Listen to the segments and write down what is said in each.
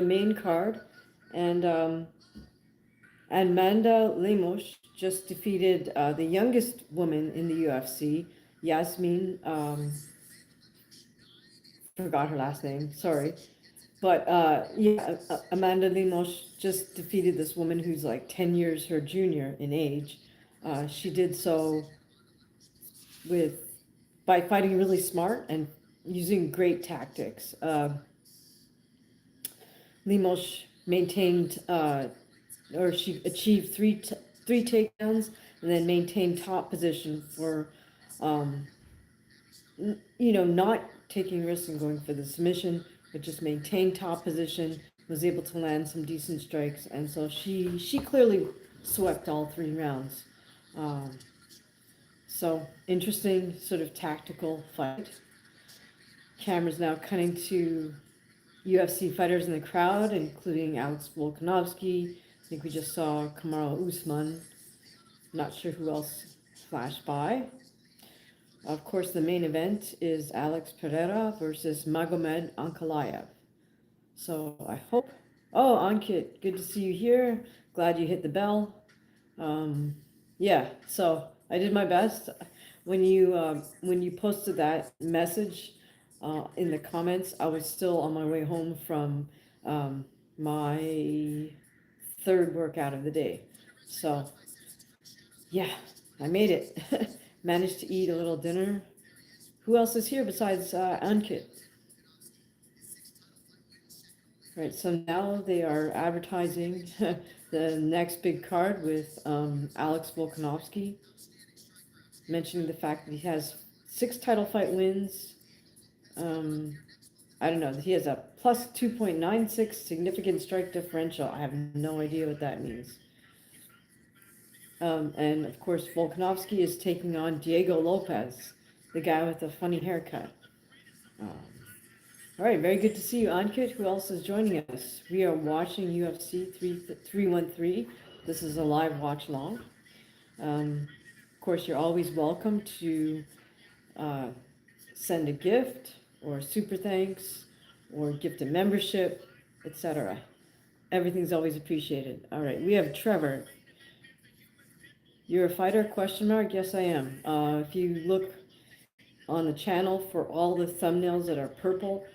main card, and Amanda Lemos just defeated the youngest woman in the UFC, Yasmin. Forgot her last name. Sorry, but yeah, Amanda Lemos just defeated this woman who's like 10 years her junior in age. She did so with by fighting really smart and using great tactics. Lemos maintained, or she achieved three takedowns, and then maintained top position for, um, not taking risks and going for the submission, but just maintained top position. Was able to land some decent strikes, and so she clearly swept all 3 rounds. Um, so interesting, sort of tactical fight. Camera's now cutting to UFC fighters in the crowd, including Alex Volkanovski. I think we just saw Kamaru Usman. Not sure who else flashed by. Of course, the main event is Alex Pereira versus Magomed Ankalaev. So I hope. Oh, Ankit, good to see you here. Glad you hit the bell. Yeah, so I did my best. When you posted that message in the comments, I was still on my way home from my third workout of the day. So yeah, I made it. Managed to eat a little dinner. Who else is here besides Ankit? Right, so now they are advertising the next big card with Alex Volkanovski, mentioning the fact that he has 6 title fight wins. Um, I don't know, he has a plus 2.96 significant strike differential. I have no idea what that means. And of course, Volkanovski is taking on Diego Lopez, the guy with the funny haircut. Um, all right, very good to see you, Ankit. Who else is joining us? We are watching UFC 313. This is a live watch long. Of course, you're always welcome to uh, send a gift or super thanks or gift a membership, etc. Everything's always appreciated. All right, we have Trevor. You're a fighter? Question mark. Yes, I am. If you look on the channel for all the thumbnails that are purple,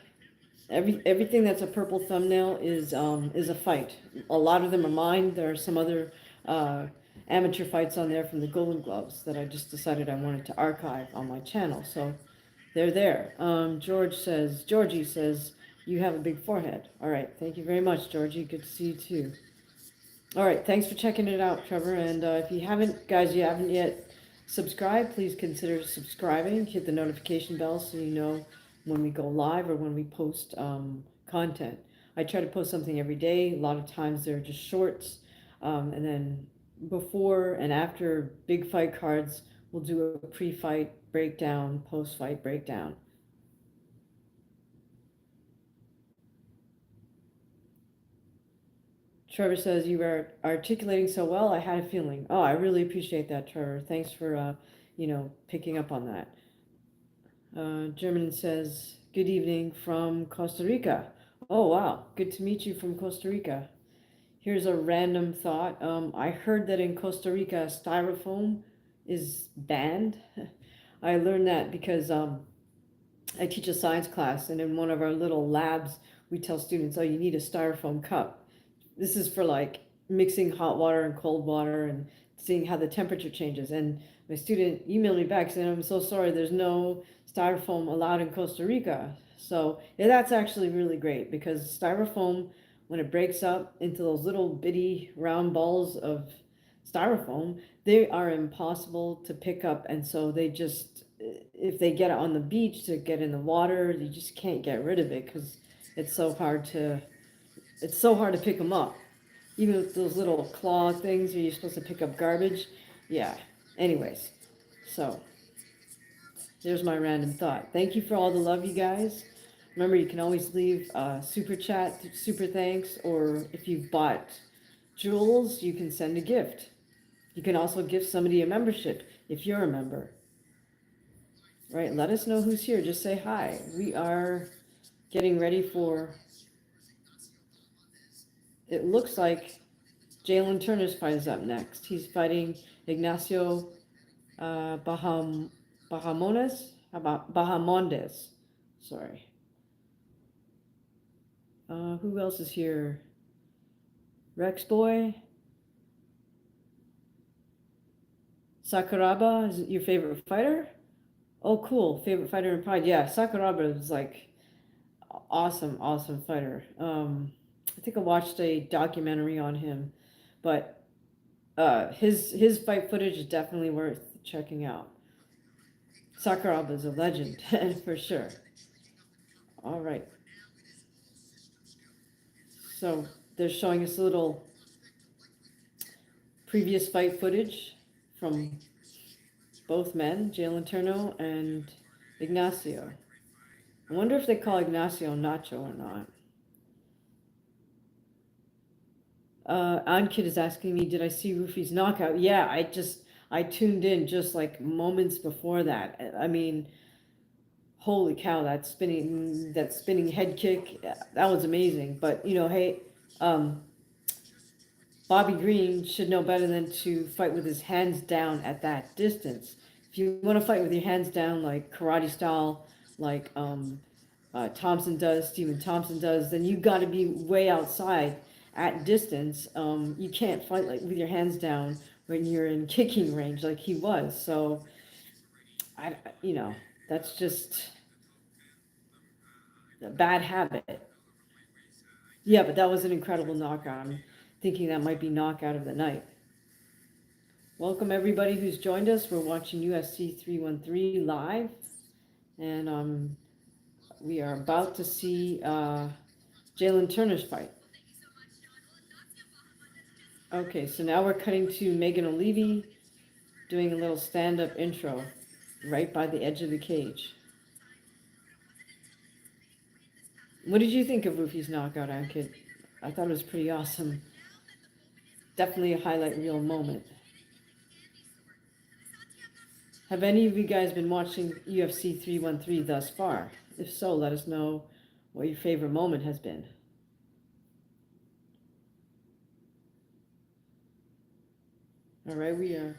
everything that's a purple thumbnail is a fight. A lot of them are mine. There are some other amateur fights on there from the Golden Gloves that I just decided I wanted to archive on my channel. So they're there. Georgie says, you have a big forehead. All right, thank you very much, Georgie. Good to see you too. All right, thanks for checking it out, Trevor. And if you haven't yet subscribed, please consider subscribing. Hit the notification bell so you know when we go live or when we post content. I try to post something every day. A lot of times they're just shorts. And then before and after big fight cards, we'll do a pre-fight breakdown, post-fight breakdown. Trevor says, you are articulating so well, I had a feeling. Oh, I really appreciate that, Trevor. Thanks for, picking up on that. German says, good evening from Costa Rica. Oh, wow. Good to meet you from Costa Rica. Here's a random thought. I heard that in Costa Rica, styrofoam is banned. I learned that because I teach a science class, and in one of our little labs, we tell students, oh, you need a styrofoam cup. This is for like mixing hot water and cold water and seeing how the temperature changes. And my student emailed me back saying, I'm so sorry, there's no styrofoam allowed in Costa Rica. So yeah, that's actually really great because styrofoam, when it breaks up into those little bitty round balls of styrofoam, they are impossible to pick up. And so they just, if they get it on the beach to get in the water, you just can't get rid of it because it's so hard to pick them up. Even with those little claw things where you're supposed to pick up garbage. Yeah. Anyways, so there's my random thought. Thank you for all the love, you guys. Remember, you can always leave super chat, super thanks, or if you've bought jewels, you can send a gift. You can also gift somebody a membership if you're a member. Right? Let us know who's here. Just say hi. We are getting ready for it looks like Jaylen Turner's fight is up next. He's fighting Ignacio Bahamondes. Bahamondes. Sorry. Who else is here? Rex Boy. Sakuraba is your favorite fighter? Oh, cool. Favorite fighter in Pride. Yeah, Sakuraba is like awesome fighter. I think I watched a documentary on him, but his fight footage is definitely worth checking out. Sakuraba is a legend for sure. All right. So they're showing us a little previous fight footage from both men, Jaylen Turner and Ignacio. I wonder if they call Ignacio Nacho or not. Ankit is asking me, did I see Rufi's knockout? Yeah, I tuned in just like moments before that. I mean, holy cow, that spinning head kick, that was amazing. But you know, hey, um, Bobby Green should know better than to fight with his hands down at that distance. If you want to fight with your hands down, like karate style, like Thompson does, Stephen Thompson does, then you got to be way outside at distance. You can't fight like with your hands down when you're in kicking range like he was. So, you know, that's just a bad habit. Yeah, but that was an incredible knockout. I'm thinking that might be knockout of the night. Welcome everybody who's joined us. We're watching UFC 313 live, and we are about to see Jaylen Turner's fight. Okay, so now we're cutting to Megan O'Leary doing a little stand-up intro right by the edge of the cage. What did you think of Rufi's knockout, Ankit? I thought it was pretty awesome. Definitely a highlight reel moment. Have any of you guys been watching UFC 313 thus far? If so, let us know what your favorite moment has been. All right, we are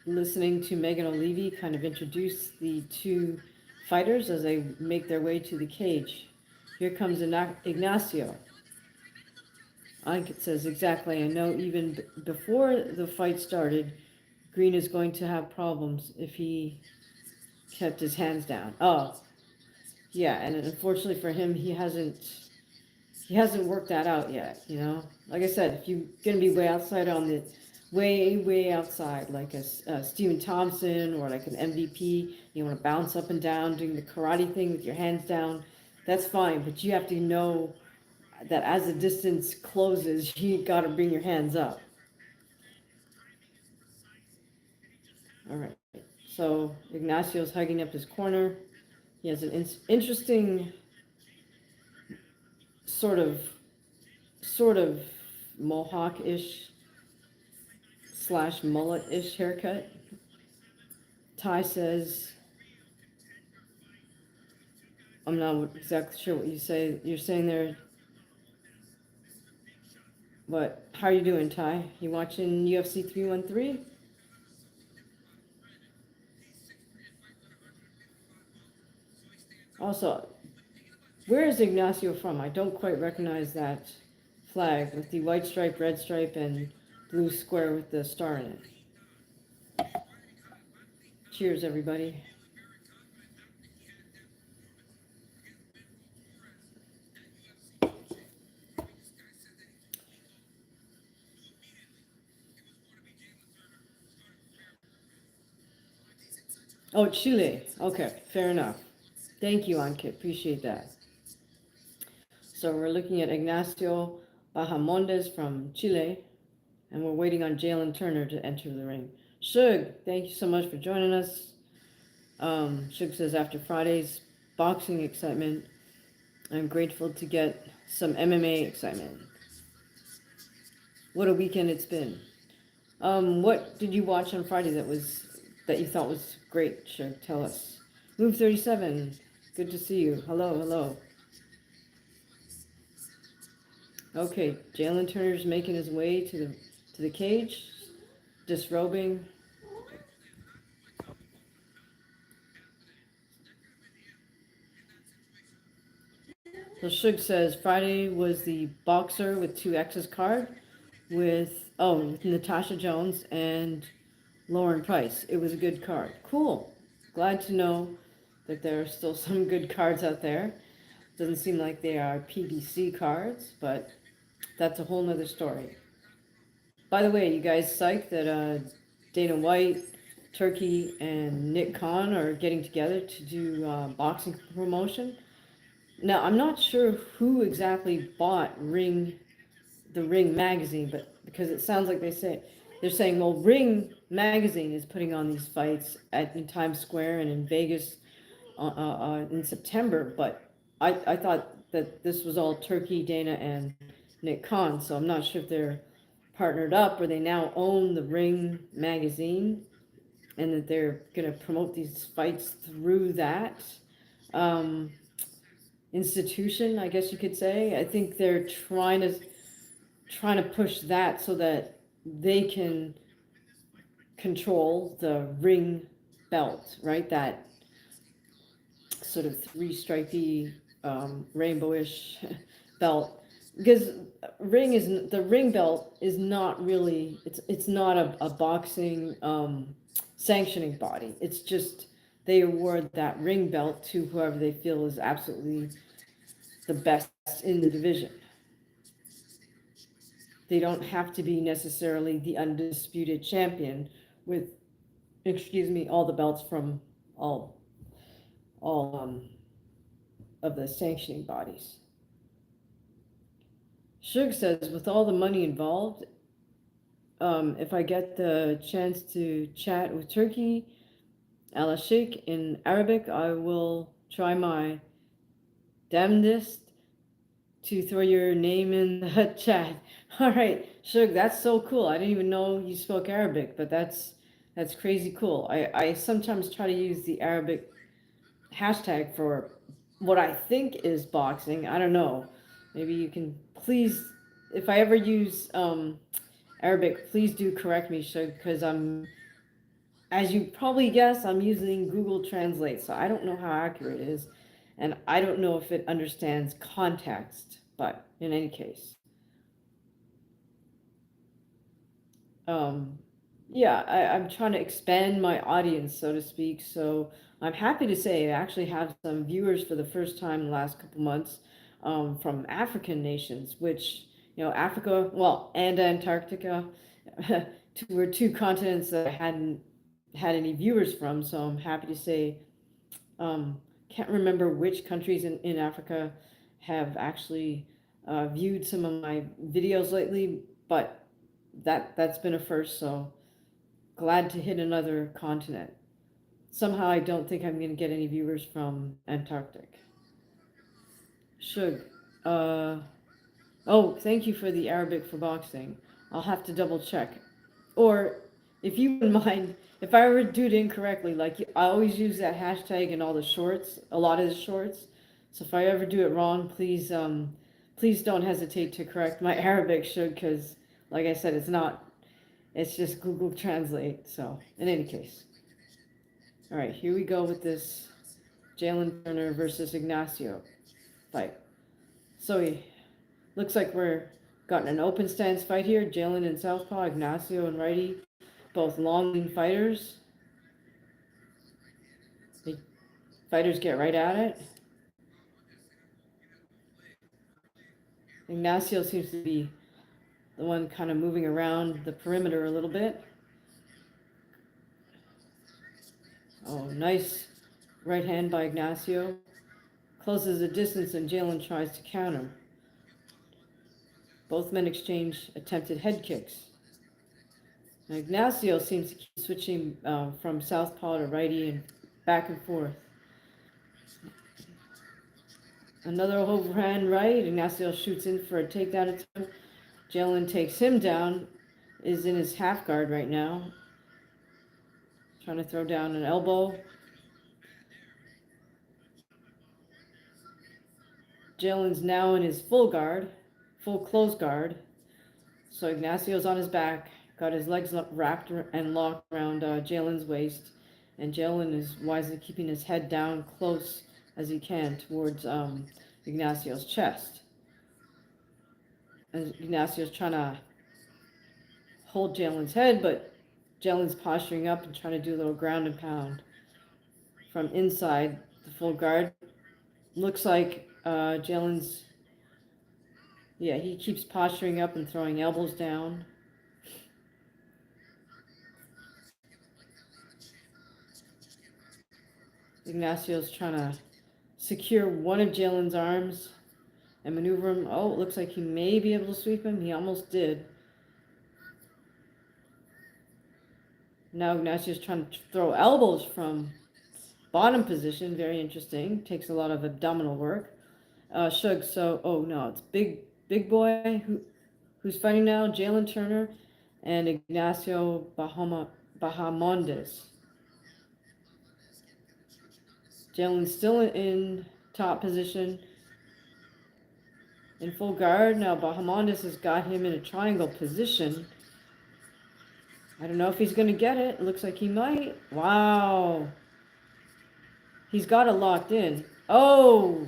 listening to Megan O'Leary kind of introduce the two fighters as they make their way to the cage. Here comes Ignacio. Ankit says, exactly. I know even before the fight started, Green is going to have problems if he kept his hands down. Oh, yeah, and unfortunately for him, he hasn't worked that out yet, you know? Like I said, if you're going to be way outside on the way outside, like a Stephen Thompson or like an MVP, you want to bounce up and down, doing the karate thing with your hands down, that's fine, but you have to know that as the distance closes, you got to bring your hands up. All right, so Ignacio's hugging up his corner. He has an interesting sort of mohawk-ish / mullet-ish haircut. Ty says, I'm not exactly sure what you're saying there. But how are you doing, Ty? You watching UFC 313? Also, where is Ignacio from? I don't quite recognize that flag with the white stripe, red stripe, and blue square with the star in it. Cheers, everybody. Oh, Chile. Okay, fair enough. Thank you, Ankit. Appreciate that. So we're looking at Ignacio Bahamondes from Chile, and we're waiting on Jaylen Turner to enter the ring. Shug, thank you so much for joining us. Shug says, after Friday's boxing excitement, I'm grateful to get some MMA excitement. What a weekend it's been. What did you watch on Friday that you thought was great? Shug, tell us. Move 37, good to see you. Hello. Okay, Jalen Turner's making his way to the cage, disrobing. So Suge says Friday was the boxer with two X's card with Natasha Jones and Lauren Price. It was a good card. Cool. Glad to know that there are still some good cards out there. Doesn't seem like they are PBC cards, but that's a whole nother story. By the way, you guys psyched that Dana White, Turkey, and Nick Khan are getting together to do boxing promotion? Now, I'm not sure who exactly bought the Ring magazine, but because it sounds like they're saying, well, Ring magazine is putting on these fights in Times Square and in Vegas in September, but I thought that this was all Turkey, Dana, and Nick Khan, so I'm not sure if they're partnered up or they now own the Ring magazine and that they're going to promote these fights through that um, institution, I guess you could say. I think they're trying to push that so that they can control the ring belt, right? That sort of three stripy, rainbowish belt. Because the ring belt is not really it's not a boxing sanctioning body. It's just they award that ring belt to whoever they feel is absolutely the best in the division. They don't have to be necessarily the undisputed champion with, excuse me, all the belts from all all of the sanctioning bodies. Shug says, with all the money involved, if I get the chance to chat with Turkey, Ala Sheikh in Arabic, I will try my damnedest to throw your name in the chat. All right, Shug, that's so cool. I didn't even know you spoke Arabic, but that's crazy cool. I sometimes try to use the Arabic hashtag for what I think is boxing. I don't know. Maybe you can please, if I ever use Arabic, please do correct me, because as you probably guess, I'm using Google Translate, so I don't know how accurate it is, and I don't know if it understands context. But in any case, um, yeah, I'm trying to expand my audience, so to speak. So I'm happy to say I actually have some viewers for the first time in the last couple months from African nations, which, Africa, well, and Antarctica, were two continents that I hadn't had any viewers from. So I'm happy to say, can't remember which countries in Africa have actually viewed some of my videos lately, but that's been a first. So glad to hit another continent. Somehow I don't think I'm going to get any viewers from Antarctic. Shug. Uh, oh, thank you for the Arabic for boxing. I'll have to double check. Or if you wouldn't mind, if I ever do it incorrectly, like I always use that hashtag in all the shorts, a lot of the shorts. So if I ever do it wrong, please don't hesitate to correct my Arabic, Shug, because like I said, it's just Google Translate. So in any case. All right, here we go with this Jaylen Turner versus Ignacio fight. So he looks like we're got an open stance fight here. Jaylen in southpaw, Ignacio and righty, both long lean fighters. The fighters get right at it. Ignacio seems to be the one kind of moving around the perimeter a little bit. Oh, nice right hand by Ignacio. Closes the distance and Jaylen tries to counter. Both men exchange attempted head kicks. Now, Ignacio seems to keep switching from southpaw to righty and back and forth. Another overhand right. Ignacio shoots in for a takedown attempt. Jaylen takes him down, is in his half guard right now. Trying to throw down an elbow. Jaylen's now in his full guard, full close guard. So Ignacio's on his back, got his legs wrapped and locked around Jaylen's waist, and Jaylen is wisely keeping his head down close as he can towards Ignacio's chest. And Ignacio's trying to hold Jaylen's head, but Jaylen's posturing up and trying to do a little ground and pound from inside the full guard. Looks like Jaylen's, yeah, he keeps posturing up and throwing elbows down. Ignacio's trying to secure one of Jaylen's arms and maneuver him. Oh, it looks like he may be able to sweep him. He almost did. Now Ignacio's trying to throw elbows from bottom position. Very interesting. Takes a lot of abdominal work. Shug, so, oh no, it's big boy who's fighting now. Jaylen Turner and Ignacio Bahamondes. Jaylen's still in top position. In full guard. Now Bahamondes has got him in a triangle position. I don't know if he's going to get it. It looks like he might. Wow. He's got it locked in. Oh.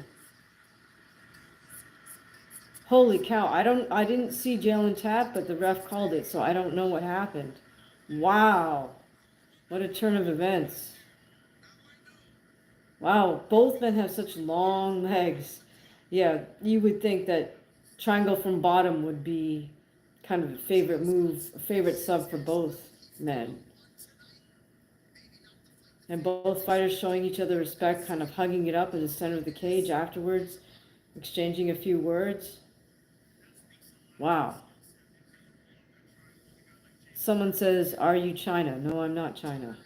Holy cow. I didn't see Jaylen tap, but the ref called it, so I don't know what happened. Wow. What a turn of events. Wow, both men have such long legs. Yeah, you would think that triangle from bottom would be kind of a favorite move, a favorite sub for both men. And both fighters showing each other respect, kind of hugging it up in the center of the cage afterwards, exchanging a few words. Wow. Someone says, "Are you China?" No, I'm not China.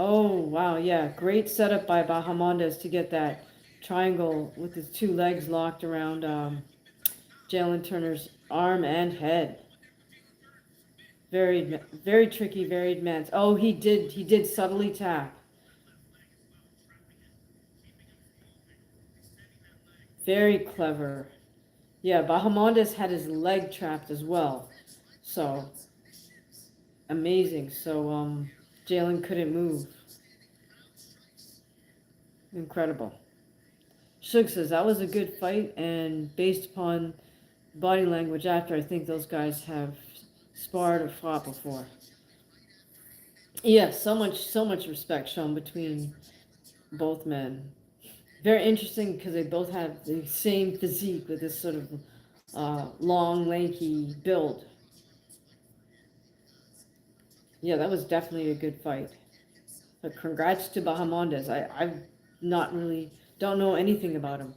Oh, wow, yeah. Great setup by Bahamondes to get that triangle with his two legs locked around Jaylen Turner's arm and head. Very tricky, very advanced. Oh, he did subtly tap. Very clever. Yeah, Bahamondes had his leg trapped as well. So, amazing. So, Jaylen couldn't move. Incredible. Shug says, that was a good fight, and based upon body language after, I think those guys have sparred or fought before. Yeah, so much respect shown between both men. Very interesting because they both have the same physique with this sort of long, lanky build. Yeah, that was definitely a good fight. But congrats to Bahamondes. I not really don't know anything about him.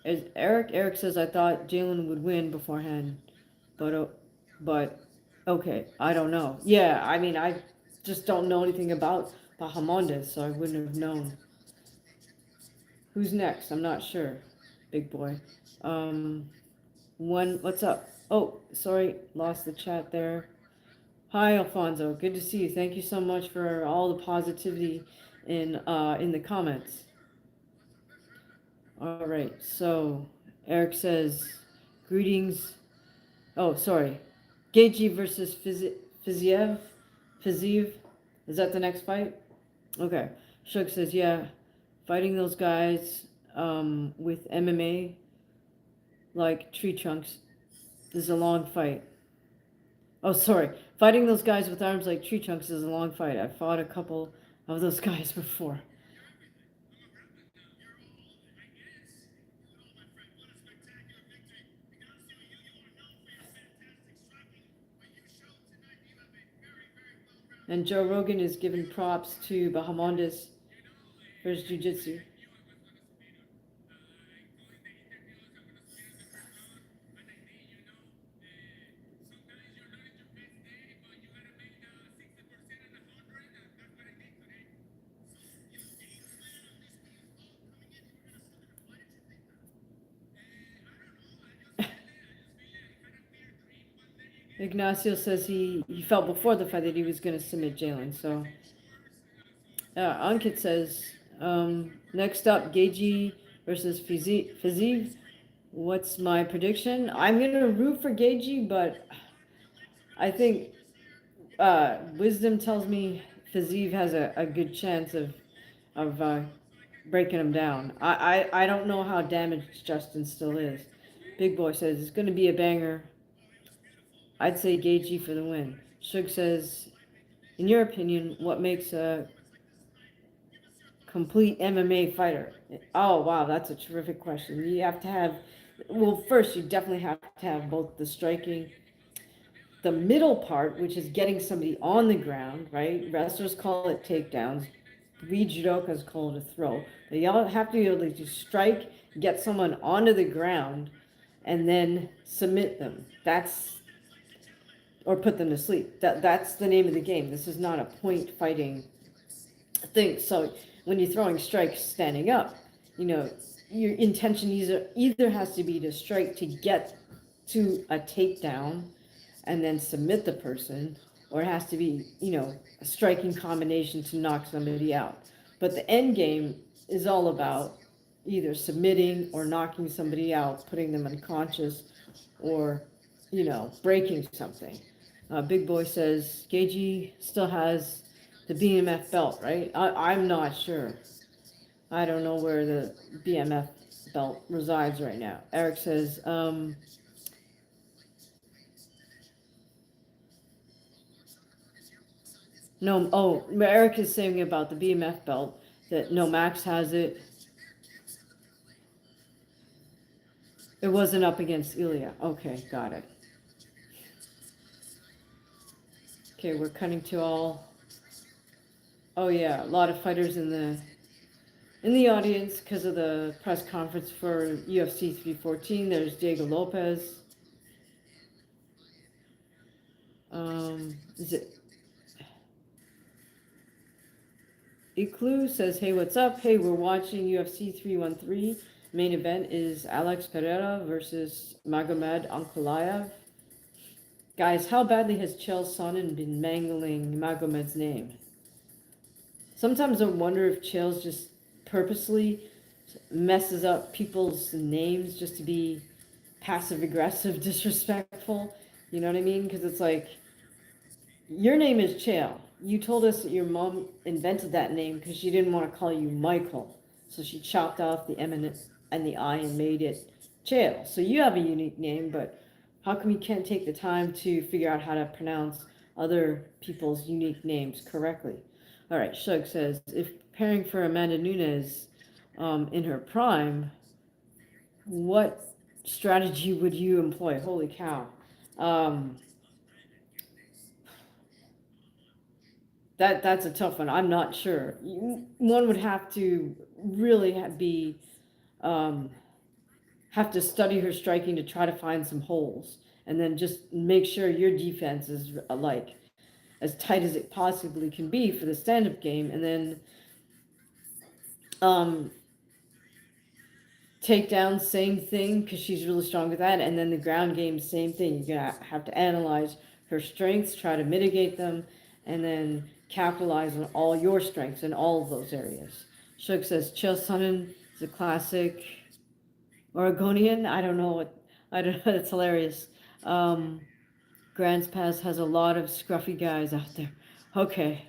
As Eric says, I thought Jaylen would win beforehand, but okay, I don't know. Yeah, I mean, I just don't know anything about Bahamondes, so I wouldn't have known. Who's next? I'm not sure, big boy. What's up? Oh, sorry, lost the chat there. Hi, Alfonso. Good to see you. Thank you so much for all the positivity in the comments. All right, so Eric says, greetings. Oh, sorry. Gaethje versus Fiziev? Fiziev? Is that the next fight? Okay. Shug says, yeah, fighting those guys with MMA like tree trunks is a long fight. Oh, sorry. Fighting those guys with arms like tree trunks is a long fight. I've fought a couple of those guys before. And Joe Rogan is giving props to Bahamondes for his jiu-jitsu. Ignacio says he felt before the fight that he was going to submit Jaylen. So Ankit says, next up, Gaethje versus Fiziev. What's my prediction? I'm going to root for Gaethje, but I think wisdom tells me Fiziev has a good chance of breaking him down. I don't know how damaged Justin still is. Big Boy says it's going to be a banger. I'd say Gaethje for the win. Shug says, in your opinion, what makes a complete MMA fighter? Oh, wow, that's a terrific question. You have to have, well, first, you definitely have to have both the striking, the middle part, which is getting somebody on the ground, right? Wrestlers call it takedowns. We judokas call it a throw. But you all have to be able to strike, get someone onto the ground, and then submit them. Or put them to sleep. That's the name of the game. This is not a point fighting thing. So when you're throwing strikes standing up, your intention either has to be to strike to get to a takedown and then submit the person, or it has to be, a striking combination to knock somebody out. But the end game is all about either submitting or knocking somebody out, putting them unconscious, or, breaking something. Big Boy says Gaethje still has the BMF belt, right? I'm not sure. I don't know where the BMF belt resides right now. Eric says, no, Eric is saying about the BMF belt that no, Max has it. It wasn't up against Ilya. Okay, got it. Okay, we're cutting to all. Oh yeah, a lot of fighters in the audience because of the press conference for UFC 314. There's Diego Lopez. Is it Iklu says, hey, what's up? Hey, we're watching UFC 313. Main event is Alex Pereira versus Magomed Ankalaev. Guys, how badly has Chael Sonnen been mangling Magomed's name? Sometimes I wonder if Chael's just purposely messes up people's names just to be passive aggressive, disrespectful. You know what I mean? Because it's like, your name is Chael. You told us that your mom invented that name because she didn't want to call you Michael. So she chopped off the M and the I and made it Chael. So you have a unique name, but how come you can't take the time to figure out how to pronounce other people's unique names correctly? All right, Shug says, if preparing for Amanda Nunes in her prime, what strategy would you employ? Holy cow. That's a tough one. I'm not sure. One would have to really um, have to study her striking to try to find some holes, and then just make sure your defense is like as tight as it possibly can be for the stand-up game, and then um, takedown, same thing, because she's really strong with that, and then the ground game, same thing. You're gonna have to analyze her strengths, try to mitigate them, and then capitalize on all your strengths in all of those areas. Shug says Chael Sonnen is a classic Oregonian. I don't know what I don't know. It's hilarious. Um, Grants Pass has a lot of scruffy guys out there. Okay,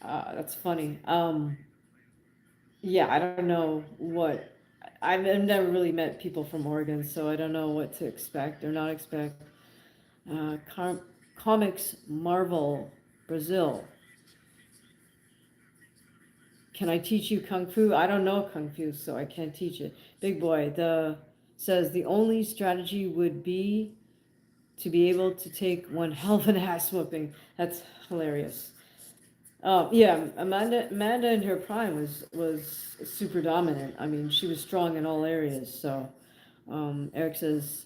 that's funny. Yeah, I don't know what. I've never really met people from Oregon, so I don't know what to expect or not expect. Uh, Comics Marvel Brazil. Can I teach you Kung Fu? I don't know Kung Fu, so I can't teach it. Big Boy says the only strategy would be to be able to take one hell of an ass whooping. That's hilarious. Yeah, Amanda in her prime was super dominant. I mean, she was strong in all areas. So, Eric says,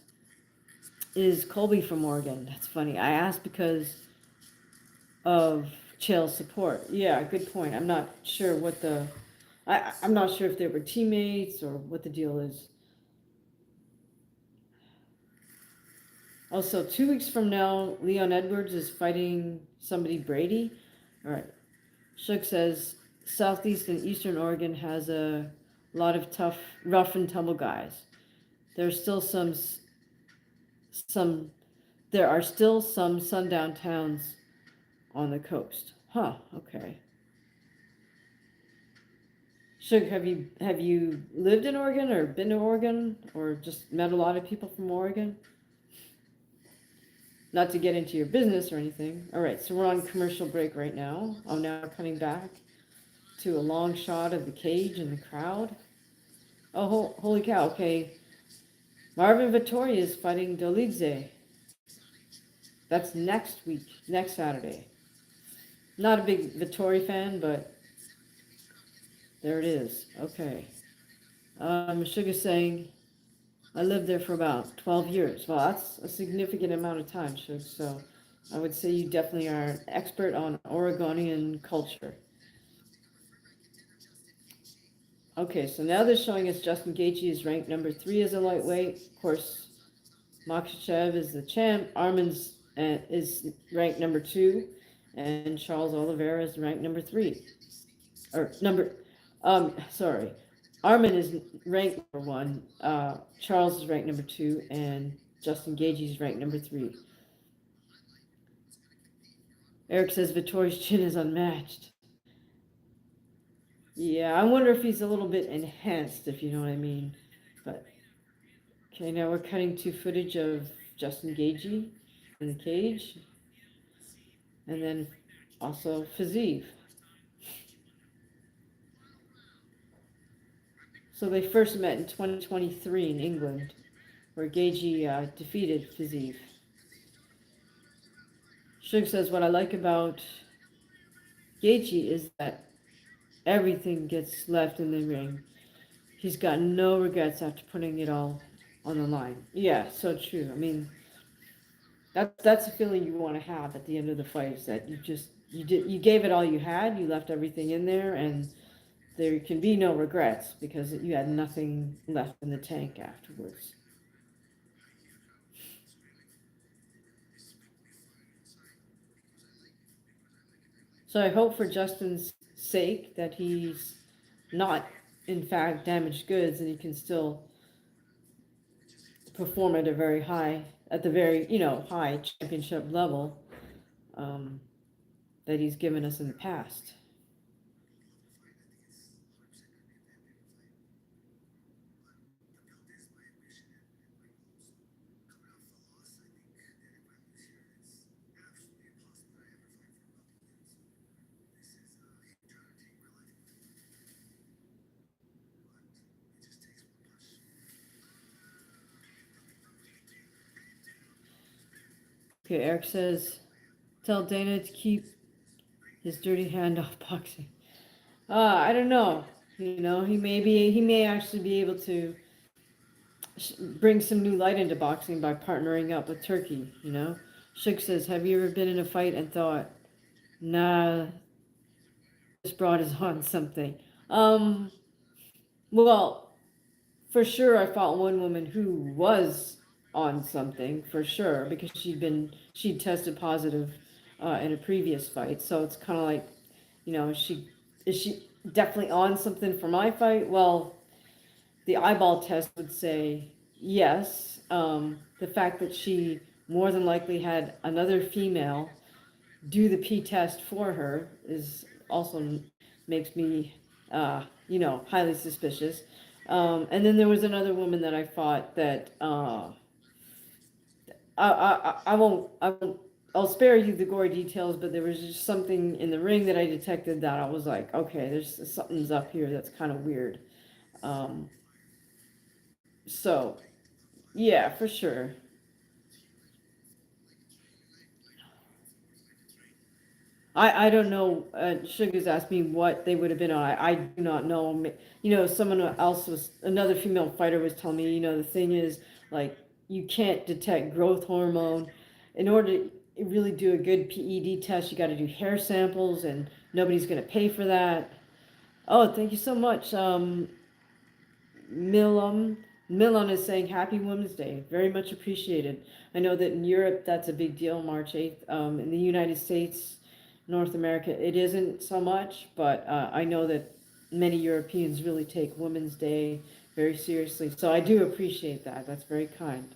"Is Colby from Oregon?" That's funny. I asked because of Chael's support. Yeah, good point. I'm not sure I'm not sure if they were teammates or what the deal is. Also, 2 weeks from now, Leon Edwards is fighting somebody Brady. All right. Shook says Southeast and Eastern Oregon has a lot of tough, rough and tumble guys. There's still some. There are still some sundown towns on the coast. Huh. Okay. Shug, have you lived in Oregon or been to Oregon or just met a lot of people from Oregon? Not to get into your business or anything. All right, so we're on commercial break right now. I'm now coming back to a long shot of the cage and the crowd. Oh, holy cow! Okay, Marvin Vittori is fighting Dolidze. That's next week, next Saturday. Not a big Vittori fan, but there it is. Okay. Sugar saying I lived there for about 12 years. Well, that's a significant amount of time, Shug. So I would say you definitely are an expert on Oregonian culture. Okay, so now they're showing us Justin Gaethje is ranked number 3 as a lightweight. Of course, Makhachev is the champ. Arman's is ranked number 2, and Charles Oliveira is ranked number 3. Or number, sorry, Arman is ranked number 1. Charles is ranked number 2, and Justin Gaethje is ranked number 3. Eric says Vittori's chin is unmatched. Yeah, I wonder if he's a little bit enhanced, if you know what I mean. But okay, now we're cutting to footage of Justin Gaethje in the cage, and then also Fiziev. So they first met in 2023 in England, where Gaethje defeated Fiziev. Shug says what I like about Gaethje is that everything gets left in the ring. He's got no regrets after putting it all on the line. Yeah, so true. I mean, that's a feeling you want to have at the end of the fight. Is that you gave it all you had. You left everything in there, and there can be no regrets because you had nothing left in the tank afterwards. So I hope for Justin's sake that he's not, in fact, damaged goods, and he can still perform at a very high, at the very high championship level um, that he's given us in the past. Okay, Eric says, tell Dana to keep his dirty hand off boxing. I don't know. He may actually be able to bring some new light into boxing by partnering up with Turkey. Shook says, have you ever been in a fight and thought, nah, this broad is on something? Um, well, for sure, I fought one woman who was on something for sure because she'd tested positive in a previous fight. So it's kind of like, is she definitely on something for my fight? Well, the eyeball test would say yes. The fact that she more than likely had another female do the P test for her is also makes me, highly suspicious. And then there was another woman that I fought that I won't I'll spare you the gory details, but there was just something in the ring that I detected that I was like, okay, there's something's up here that's kind of weird. Um, so yeah, for sure. I don't know. Sugar's asked me what they would have been on. I do not know. Someone else was another female fighter was telling me. The thing is like you can't detect growth hormone. In order to really do a good PED test, you got to do hair samples, and nobody's going to pay for that. Oh, thank you so much, Milam. Milan is saying Happy Women's Day. Very much appreciated. I know that in Europe that's a big deal, March 8th. In the United States, North America, it isn't so much, but I know that many Europeans really take Women's Day very seriously. So I do appreciate that. That's very kind.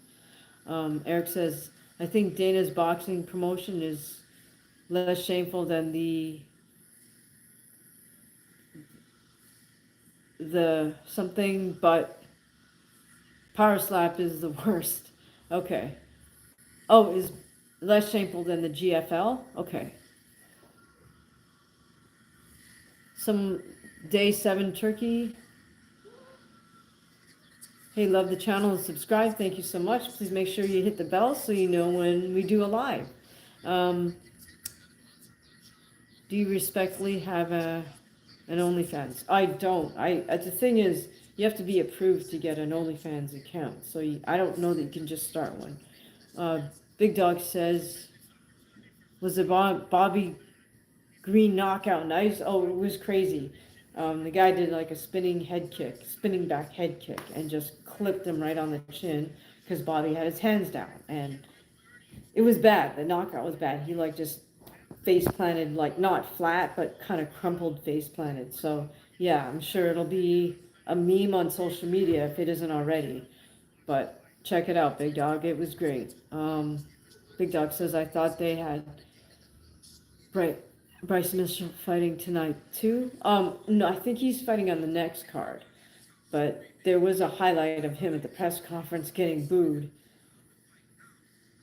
Eric says, I think Dana's boxing promotion is less shameful than the something, but Power Slap is the worst. Okay. Oh, is less shameful than the GFL? Okay. Some day 7 turkey. Hey, love the channel and subscribe. Thank you so much. Please make sure you hit the bell so you know when we do a live. Um, do you respectfully have an OnlyFans? I don't. The thing is, you have to be approved to get an OnlyFans account. So I don't know that you can just start one. Big Dog says, was it Bobby Green knockout nice? Oh, it was crazy. The guy did like a spinning back head kick, and just clipped him right on the chin because Bobby had his hands down, and it was bad. The knockout was bad. He like just face planted, like not flat, but kind of crumpled face planted. So yeah, I'm sure it'll be a meme on social media if it isn't already. But check it out, Big Dog. It was great. Big Dog says I thought they had Bryce Mitchell fighting tonight too. No, I think he's fighting on the next card. But there was a highlight of him at the press conference getting booed.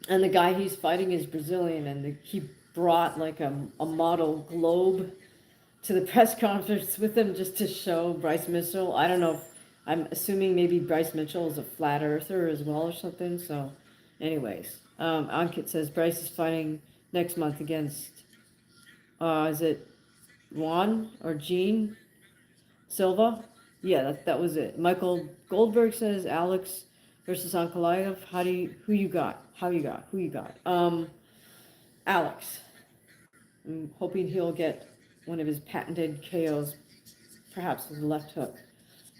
And the guy he's fighting is Brazilian, and he brought like a model globe to the press conference with him just to show Bryce Mitchell. I don't know if, I'm assuming maybe Bryce Mitchell is a flat earther as well or something. So, anyways, Ankit says Bryce is fighting next month against, is it Juan or Gene Silva? Yeah, that was it. Michael Goldberg says Alex versus Ankalaev. Who you got? Who you got? Alex. I'm hoping he'll get one of his patented KOs, perhaps with a left hook.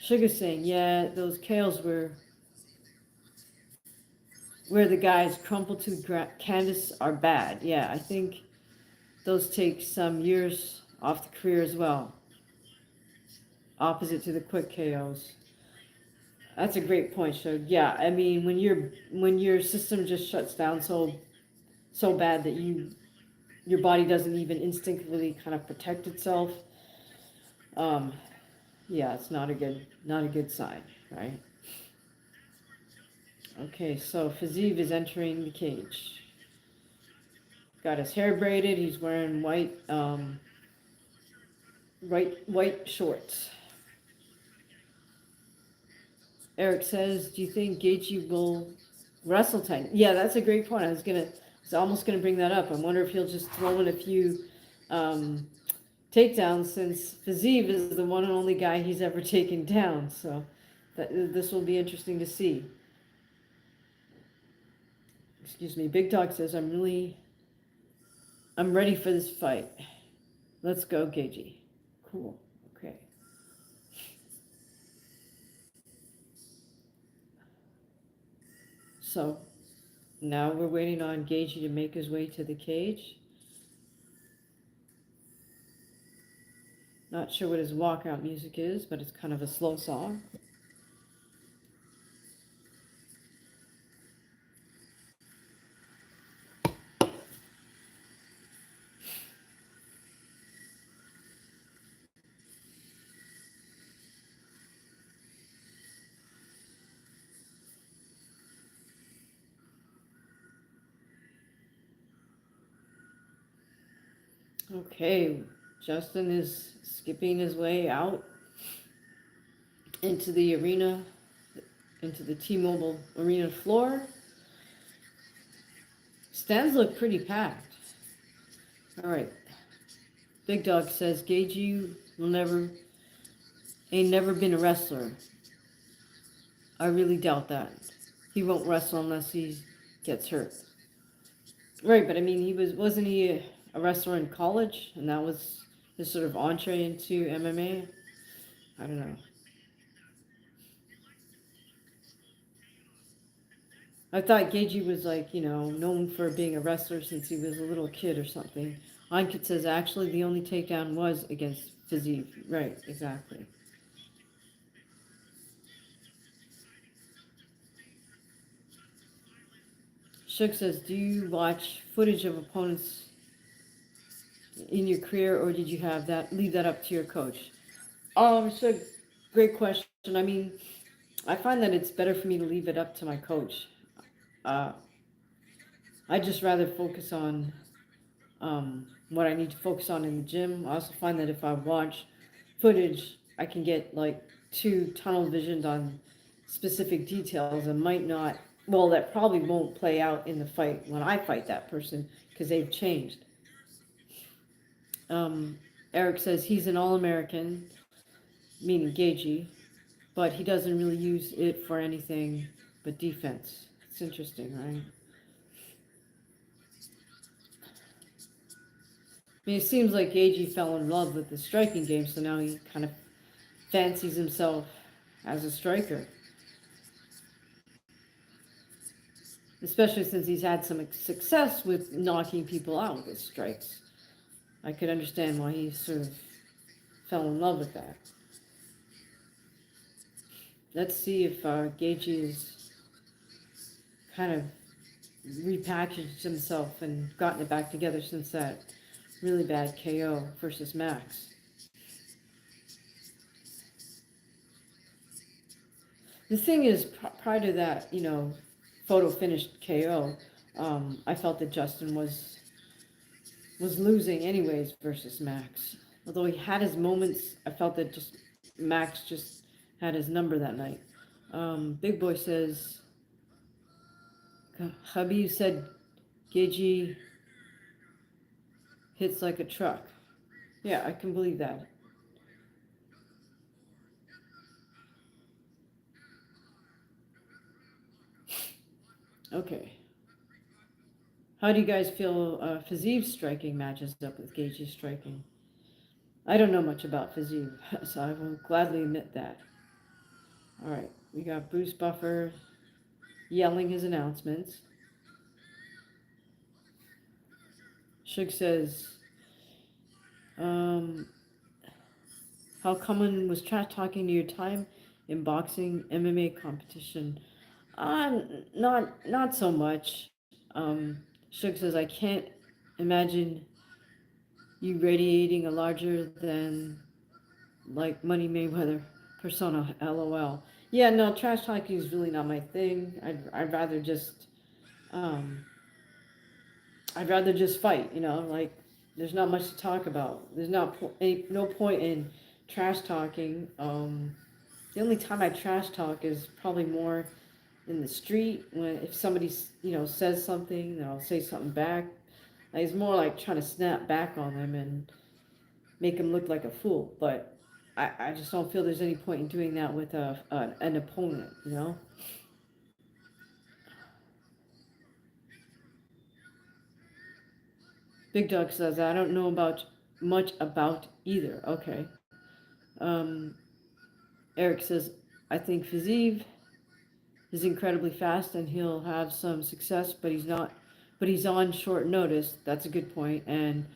Sugar saying, yeah, those KOs were where the guys crumple to the canvas are bad. Yeah, I think those take some years off the career as well. Opposite to the quick KOs. That's a great point, Shug. Yeah, I mean when your system just shuts down so bad that your body doesn't even instinctively kind of protect itself. Yeah, it's not a good sign, right? Okay, so Fiziev is entering the cage. Got his hair braided. He's wearing white shorts. Eric says, "Do you think Gaethje will wrestle tonight?" Yeah, that's a great point. I was almost gonna bring that up. I wonder if he'll just throw in a few takedowns, since Fiziev is the one and only guy he's ever taken down. So this will be interesting to see. Excuse me. Big Dog says, I'm ready for this fight. Let's go, Gaethje. Cool. Okay. So now we're waiting on Gaethje to make his way to the cage. Not sure what his walkout music is, but it's kind of a slow song. Okay, Justin is skipping his way out into the arena, into the T-Mobile Arena floor. Stands look pretty packed. All right. Big Dog says Gaethje ain't never been a wrestler. I really doubt that. He won't wrestle unless he gets hurt. Right, but I mean, wasn't he a wrestler in college, and that was his sort of entree into MMA? I don't know. I thought Gaethje was like, known for being a wrestler since he was a little kid or something. Ankit says actually the only takedown was against Fiziev. Right, exactly. Shook says, do you watch footage of opponents in your career, or did you have that leave that up to your coach? It's a great question. I mean, I find that it's better for me to leave it up to my coach. Uh, I just rather focus on what I need to focus on in the gym. I also find that if I watch footage, I can get like too tunnel visioned on specific details and might not. Well, that probably won't play out in the fight when I fight that person because they've changed. Um, Eric says he's an All-American, meaning Gaethje, but he doesn't really use it for anything but defense. It's interesting, right? I mean, it seems like Gaethje fell in love with the striking game, so now he kind of fancies himself as a striker, especially since he's had some success with knocking people out with his strikes. I could understand why he sort of fell in love with that. Let's see if Gaethje is kind of repackaged himself and gotten it back together since that really bad KO versus Max. The thing is, prior to that, photo finished KO, I felt that Justin was losing anyways versus Max. Although he had his moments, I felt that just Max just had his number that night. Big Boy says, Habib said Gaethje hits like a truck. Yeah, I can believe that. Okay. How do you guys feel Fiziev's striking matches up with Gaethje's striking? I don't know much about Fiziev, so I will gladly admit that. All right, we got Bruce Buffer yelling his announcements. Shug says, um, how common was trash talking to your time in boxing, MMA competition? Not so much. Shug says, I can't imagine you radiating a larger than like Money Mayweather persona. LOL. Yeah, no, trash talking is really not my thing. Um, I'd rather just fight. Like there's not much to talk about. There's no point in trash talking. The only time I trash talk is probably more in the street when if somebody says something, then I'll say something back. Like, it's more like trying to snap back on them and make him look like a fool. But I just don't feel there's any point in doing that with an opponent. Big Dog says, I don't know about much about either. Okay. Um, Eric says, I think Fiziev is incredibly fast and he'll have some success, but he's on short notice. That's a good point. And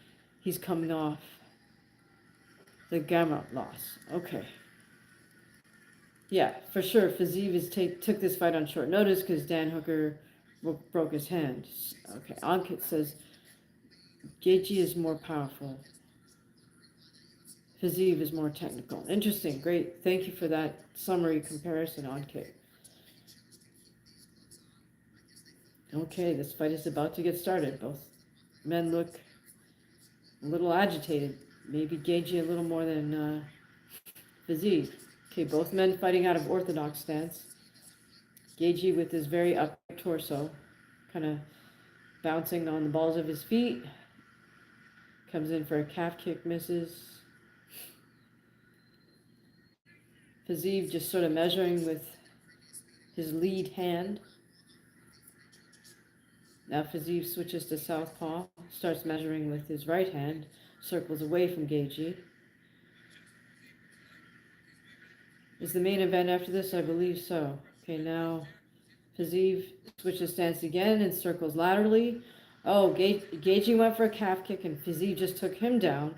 he's coming off the Gamma loss. Okay. Yeah, for sure. Fiziev took this fight on short notice because Dan Hooker broke his hand. Okay. Ankit says Gaethje is more powerful. Fiziev is more technical. Interesting. Great. Thank you for that summary comparison, Ankit. Okay, this fight is about to get started. Both men look a little agitated. Maybe Gaethje a little more than Fiziev. Okay, both men fighting out of orthodox stance. Gaethje with his very upright torso, kind of bouncing on the balls of his feet. Comes in for a calf kick, misses. Fiziev just sort of measuring with his lead hand. Now Fiziev switches to southpaw, starts measuring with his right hand, circles away from Gaethje. Is the main event after this? I believe so. Okay, now Fiziev switches stance again and circles laterally. Oh, Gaethje went for a calf kick and Fiziev just took him down.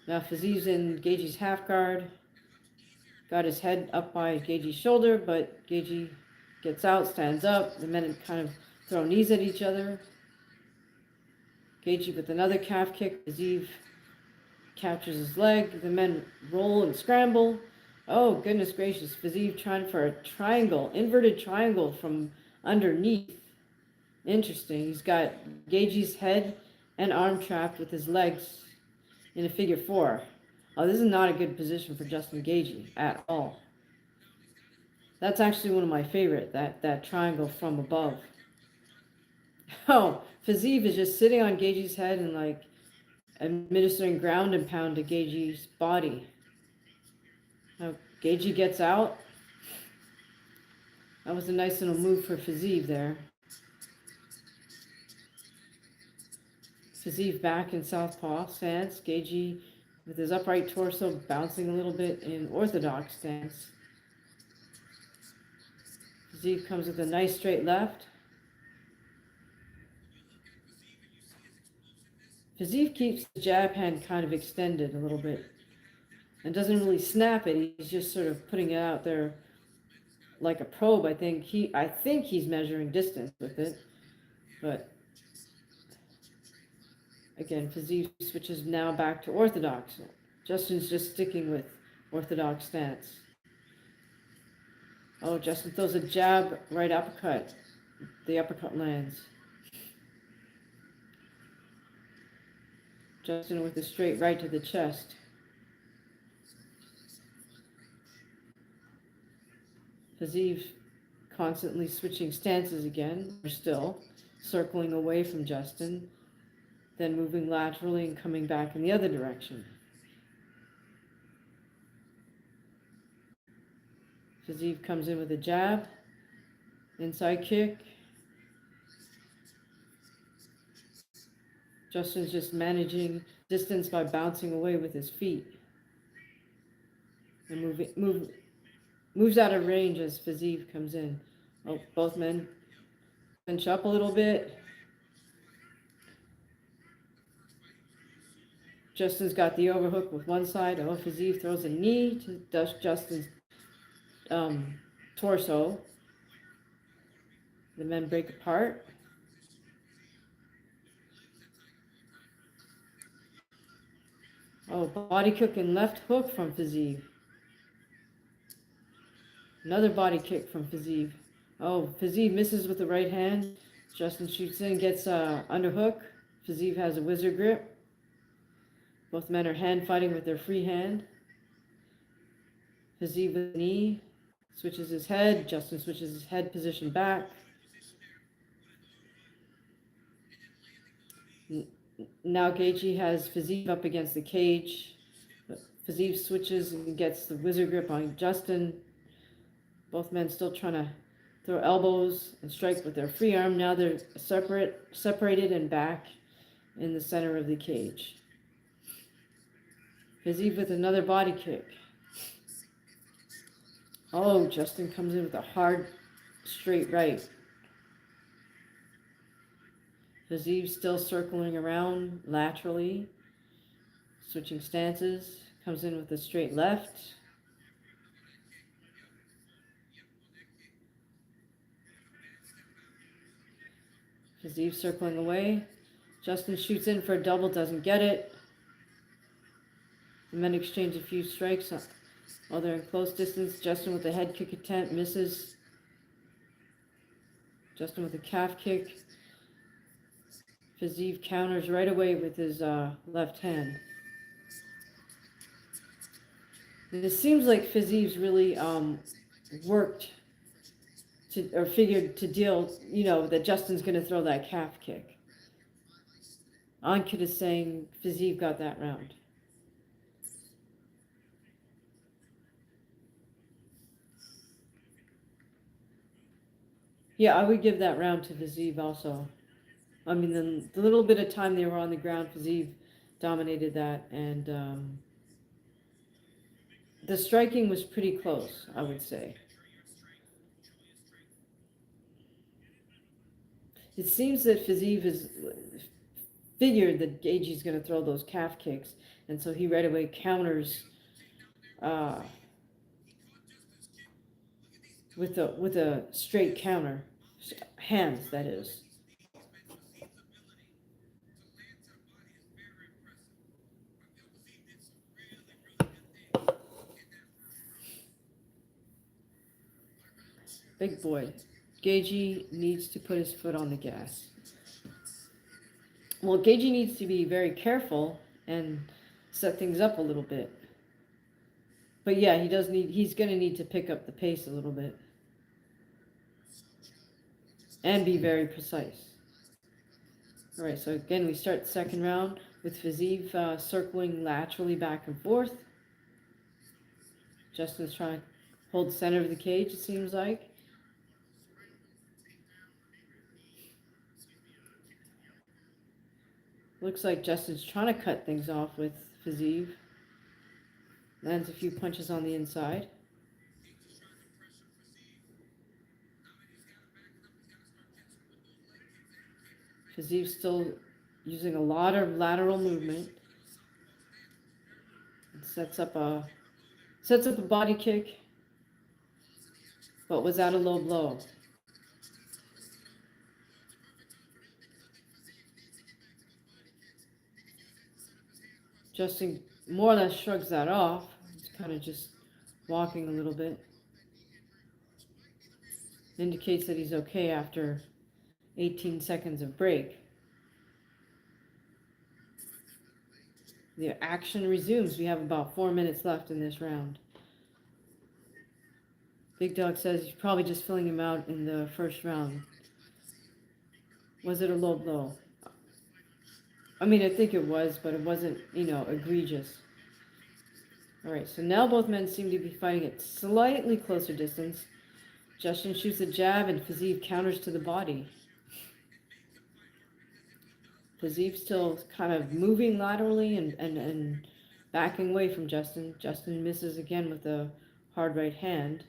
Now Fiziev's in Gaethje's half guard. Got his head up by Gaethje's shoulder, but Gaethje gets out, stands up. The men kind of throw knees at each other. Gaethje with another calf kick. Fiziev captures his leg. The men roll and scramble. Oh, goodness gracious. Fiziev trying for a triangle, inverted triangle from underneath. Interesting. He's got Gaethje's head and arm trapped with his legs in a figure four. Oh, this is not a good position for Justin Gaethje at all. That's actually one of my favorite, that triangle from above. Oh, Fiziev is just sitting on Gaethje's head and like administering ground and pound to Gaethje's body. Now Gaethje gets out. That was a nice little move for Fiziev there. Fiziev back in southpaw stance. Gaethje with his upright torso bouncing a little bit in orthodox stance. Fiziev comes with a nice straight left. Fiziev keeps the jab hand kind of extended a little bit and doesn't really snap it. He's just sort of putting it out there like a probe. I think he's measuring distance with it, but again, Fiziev switches now back to orthodox. Justin's just sticking with orthodox stance. Oh, Justin throws a jab, right uppercut. The uppercut lands. Justin with a straight right to the chest. Fiziev constantly switching stances again. We're still circling away from Justin, then moving laterally and coming back in the other direction. Fiziev comes in with a jab, inside kick. Justin's just managing distance by bouncing away with his feet. And moves out of range as Fiziev comes in. Oh, both men pinch up a little bit. Justin's got the overhook with one side. Oh, Fiziev throws a knee to Justin's torso. The men break apart. Oh, body kick and left hook from Fiziev. Another body kick from Fiziev. Oh, Fiziev misses with the right hand. Justin shoots in, gets underhook. Fiziev has a wizard grip. Both men are hand fighting with their free hand. Fiziev with a knee. Switches his head. Justin switches his head position back. Now Gaethje has Fiziev up against the cage. Fiziev switches and gets the wizard grip on Justin. Both men still trying to throw elbows and strike with their free arm. Now they're separated and back in the center of the cage. Fiziev with another body kick. Oh, Justin comes in with a hard, straight right. Fiziev still circling around laterally, switching stances. Comes in with a straight left. Fiziev circling away. Justin shoots in for a double, doesn't get it. The men exchange a few strikes while they're in close distance. Justin with a head kick attempt, misses. Justin with a calf kick. Fiziev counters right away with his left hand. And it seems like Fiziev's really worked to, or figured to deal, that Justin's going to throw that calf kick. Ankit is saying Fiziev got that round. Yeah, I would give that round to Fiziev also. I mean, the little bit of time they were on the ground, Fiziev dominated that, and the striking was pretty close, I would say. It seems that Fiziev has figured that Gaethje's going to throw those calf kicks, and so he right away counters uh, with a straight counter, hands that is. Big boy. Gaethje needs to put his foot on the gas. Well, Gaethje needs to be very careful and set things up a little bit. But yeah, he's going to need to pick up the pace a little bit and be very precise. All right, so again, we start the second round with Fiziev circling laterally back and forth. Justin's trying to hold the center of the cage, it seems like. Looks like Justin's trying to cut things off with Fiziev. Lands a few punches on the inside. Fiziev's still using a lot of lateral movement. It sets up a body kick, but was at a low blow. Justin more or less shrugs that off. He's kind of just walking a little bit. Indicates that he's okay after 18 seconds of break. The action resumes. We have about 4 minutes left in this round. Big Dog says he's probably just filling him out in the first round. Was it a low blow? I mean, I think it was, but it wasn't, egregious. All right, so now both men seem to be fighting at slightly closer distance. Justin shoots a jab and Fiziev counters to the body. Fiziev still kind of moving laterally and backing away from Justin. Justin misses again with a hard right hand.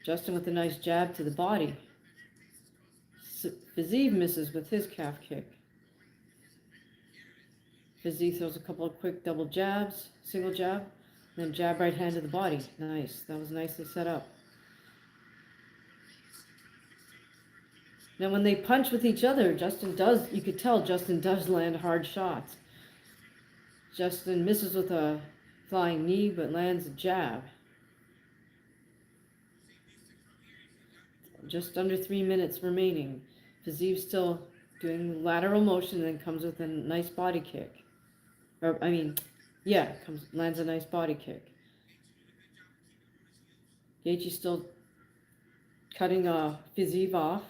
Justin with a nice jab to the body. Fiziev misses with his calf kick. Fiziev throws a couple of quick double jabs, single jab, then jab right hand to the body. Nice. That was nicely set up. Now when they punch with each other, you could tell Justin does land hard shots. Justin misses with a flying knee, but lands a jab. Just under 3 minutes remaining. Fiziev still doing lateral motion, then comes with a nice body kick. Lands a nice body kick. Gaethje still cutting Fiziev off.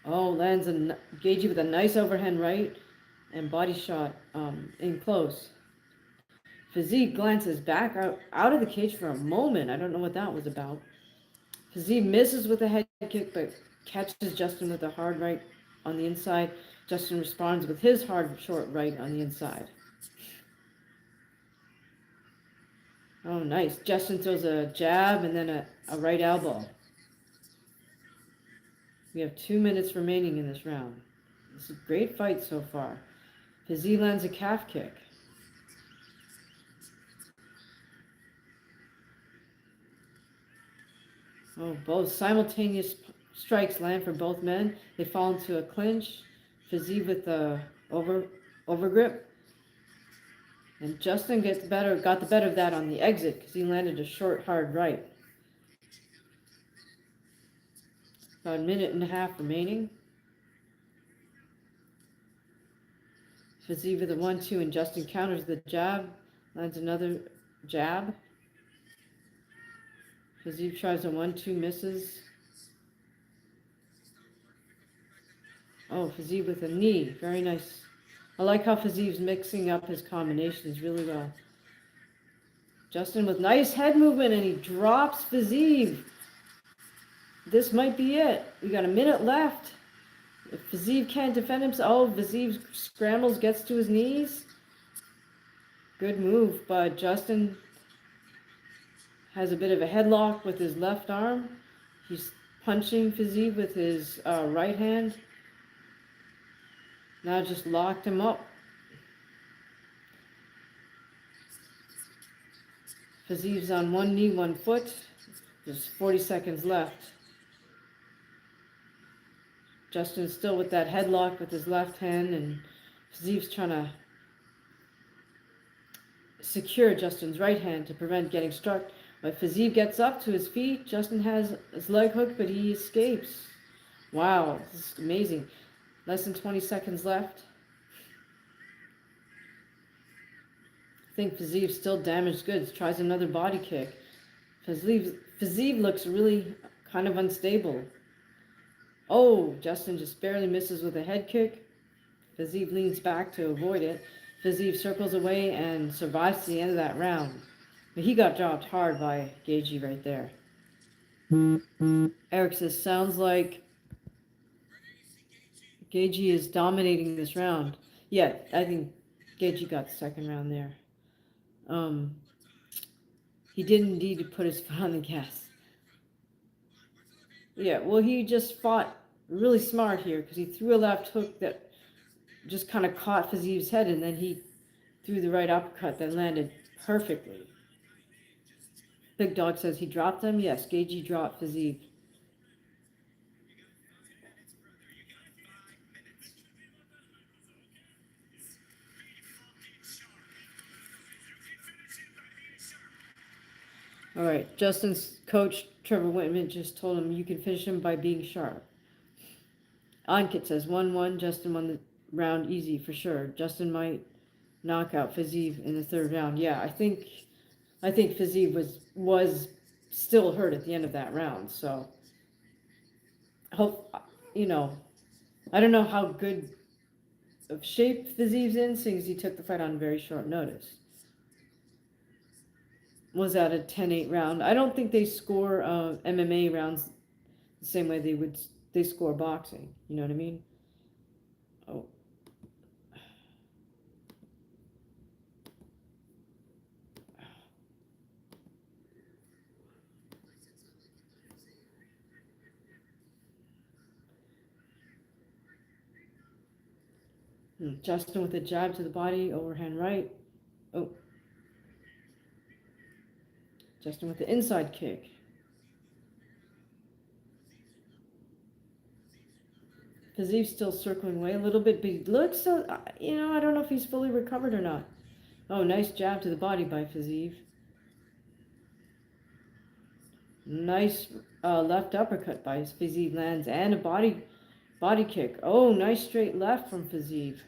Oh, lands Gaethje with a nice overhand right and body shot in close. Fiziev glances back out of the cage for a moment. I don't know what that was about. Fiziev misses with a head kick, but catches Justin with a hard right on the inside. Justin responds with his hard short right on the inside. Oh, nice. Justin throws a jab and then a right elbow. We have 2 minutes remaining in this round. This is a great fight so far. Fiziev lands a calf kick. Oh, both simultaneous strikes land for both men. They fall into a clinch. Fiziev with the overgrip. And Justin got the better of that on the exit because he landed a short, hard right. About a minute and a half remaining. Fiziev with a 1-2 and Justin counters the jab. Lands another jab. Fiziev tries a 1-2, misses. Oh, Fiziev with a knee. Very nice. I like how Fiziev's mixing up his combinations really well. Justin with nice head movement, and he drops Fiziev. This might be it. We got a minute left. If Fiziev can't defend himself, Fiziev scrambles, gets to his knees. Good move, but Justin has a bit of a headlock with his left arm. He's punching Fiziev with his right hand. Now just locked him up. Fiziev's on one knee, 1 foot. There's 40 seconds left. Justin's still with that headlock with his left hand, and Fiziev's trying to secure Justin's right hand to prevent getting struck. But Fiziev gets up to his feet. Justin has his leg hooked, but he escapes. Wow, this is amazing. Less than 20 seconds left. I think Fiziev's still damaged goods. Tries another body kick. Fiziev looks really kind of unstable. Oh, Justin just barely misses with a head kick. Fiziev leans back to avoid it. Fiziev circles away and survives to the end of that round. But he got dropped hard by Gaethje right there. Eric says, sounds like Gaethje is dominating this round. Yeah, I think Gaethje got the second round there. He did indeed put his foot on the gas. Yeah, well, he just fought really smart here because he threw a left hook that just kind of caught Fiziev's head, and then he threw the right uppercut that landed perfectly. Big Dog says he dropped him. Yes, Gaethje dropped Fiziev. All right, Justin's coach, Trevor Whitman, just told him you can finish him by being sharp. Ankit says 1-1. Justin won the round easy for sure. Justin might knock out Fiziev in the third round. Yeah, I think Fiziev was still hurt at the end of that round. So, I don't know how good of shape Fiziev's in, since he took the fight on very short notice. Was that a 10-8 round? I don't think they score MMA rounds the same way they score boxing. You know what I mean? Oh. Justin with a jab to the body, overhand right. Oh. Justin with the inside kick. Fiziev's still circling away a little bit, but he looks so, I don't know if he's fully recovered or not. Oh, nice jab to the body by Fiziev. Nice left uppercut by Fiziev lands, and a body kick. Oh, nice straight left from Fiziev.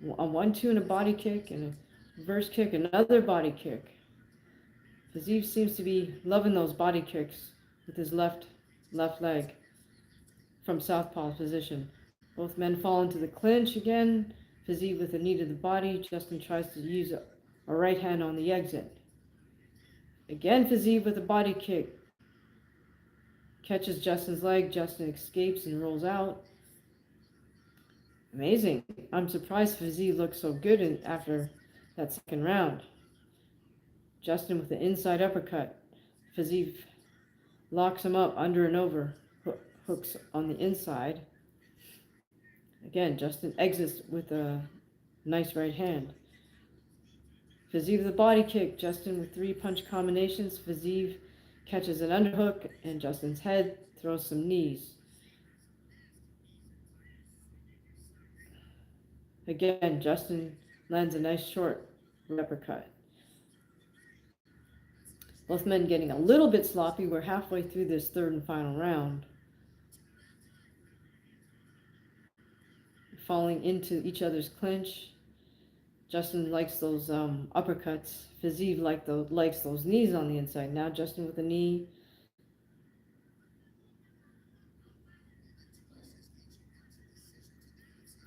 A 1-2 and a body kick, and a reverse kick, another body kick. Fiziev seems to be loving those body kicks with his left leg from southpaw position. Both men fall into the clinch again. Fiziev with a knee to the body. Justin tries to use a right hand on the exit. Again, Fiziev with a body kick. Catches Justin's leg. Justin escapes and rolls out. Amazing. I'm surprised Fiziev looked so good after that second round. Justin with the inside uppercut. Fiziev locks him up under and over. Hooks on the inside. Again, Justin exits with a nice right hand. Fiziev with a body kick. Justin with 3 punch combinations. Fiziev catches an underhook, and Justin's head throws some knees. Again, Justin lands a nice short uppercut. Both men getting a little bit sloppy. We're halfway through this third and final round. Falling into each other's clinch. Justin likes those uppercuts. Fiziev likes those knees on the inside. Now Justin with a knee.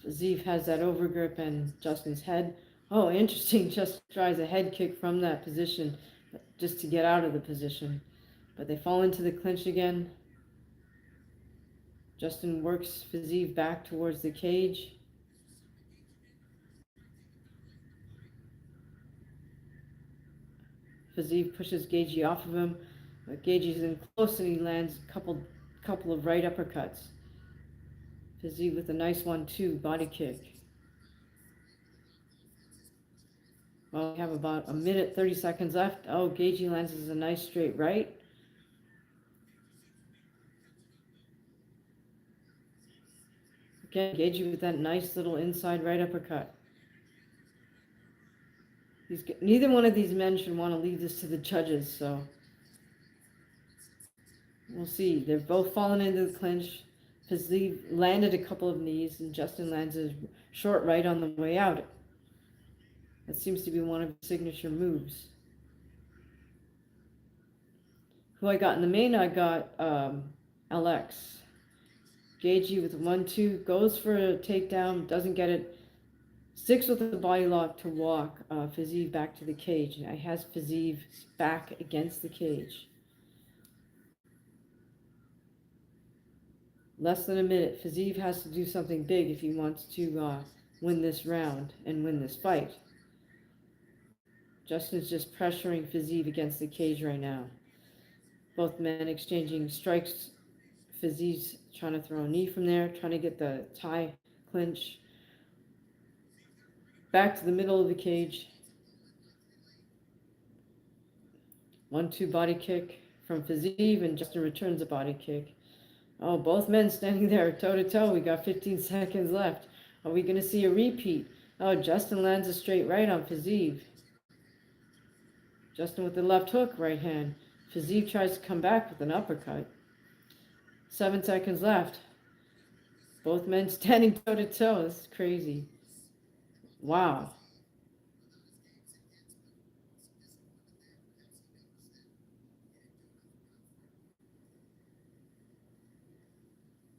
Fiziev has that overgrip and Justin's head. Oh, interesting. Just tries a head kick from that position just to get out of the position. But they fall into the clinch again. Justin works Fiziev back towards the cage. Fiziev pushes Gaethje off of him. Gaethje's in close and he lands a couple of right uppercuts. Fiziev with a nice 1-2 body kick. Well, we have about a minute, 30 seconds left. Oh, Gaethje lands a nice straight right. Again, Gaethje with that nice little inside right uppercut. Neither one of these men should want to leave this to the judges, so we'll see. They're both falling into the clinch. Fiziev landed a couple of knees, and Justin lands a short right on the way out. That seems to be one of his signature moves. Who I got in the main, I got LX. Gaethje with 1-2, goes for a takedown, doesn't get it. Sticks with the body lock to walk Fiziev back to the cage. And it has Fiziev's back against the cage. Less than a minute. Fiziev has to do something big if he wants to win this round and win this fight. Justin's just pressuring Fiziev against the cage right now. Both men exchanging strikes. Fiziev's trying to throw a knee from there, trying to get the tie clinch. Back to the middle of the cage. 1-2 body kick from Fiziev, and Justin returns a body kick. Oh, both men standing there toe-to-toe. We got 15 seconds left. Are we going to see a repeat? Oh, Justin lands a straight right on Fiziev. Justin with the left hook, right hand. Fiziev tries to come back with an uppercut. 7 seconds left. Both men standing toe-to-toe. This is crazy. Wow.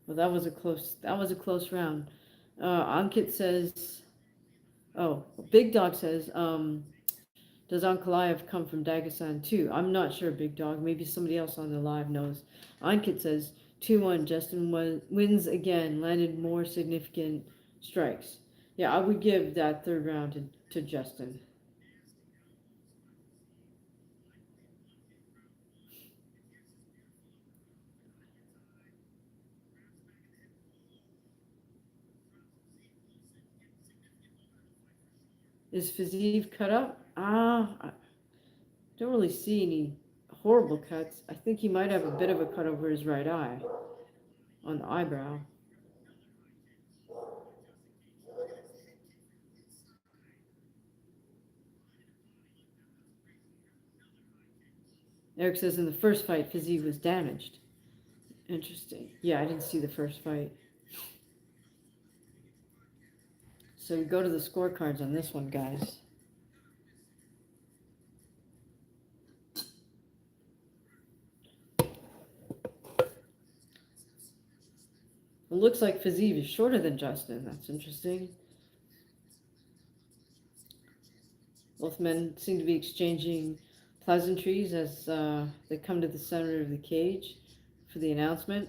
Well, that was a close round. Ankit says, oh, Big Dog says, does Ankalaev come from Dagestan too? I'm not sure, Big Dog. Maybe somebody else on the live knows. Ankit says 2-1. Justin wins again. Landed more significant strikes. Yeah, I would give that third round to Justin. Is Fiziev cut up? I don't really see any horrible cuts. I think he might have a bit of a cut over his right eye, on the eyebrow. Eric says in the first fight, Fiziev was damaged. Interesting. Yeah, I didn't see the first fight. So we go to the scorecards on this one, guys. It looks like Fiziev is shorter than Justin. That's interesting. Both men seem to be exchanging pleasantries as they come to the center of the cage for the announcement.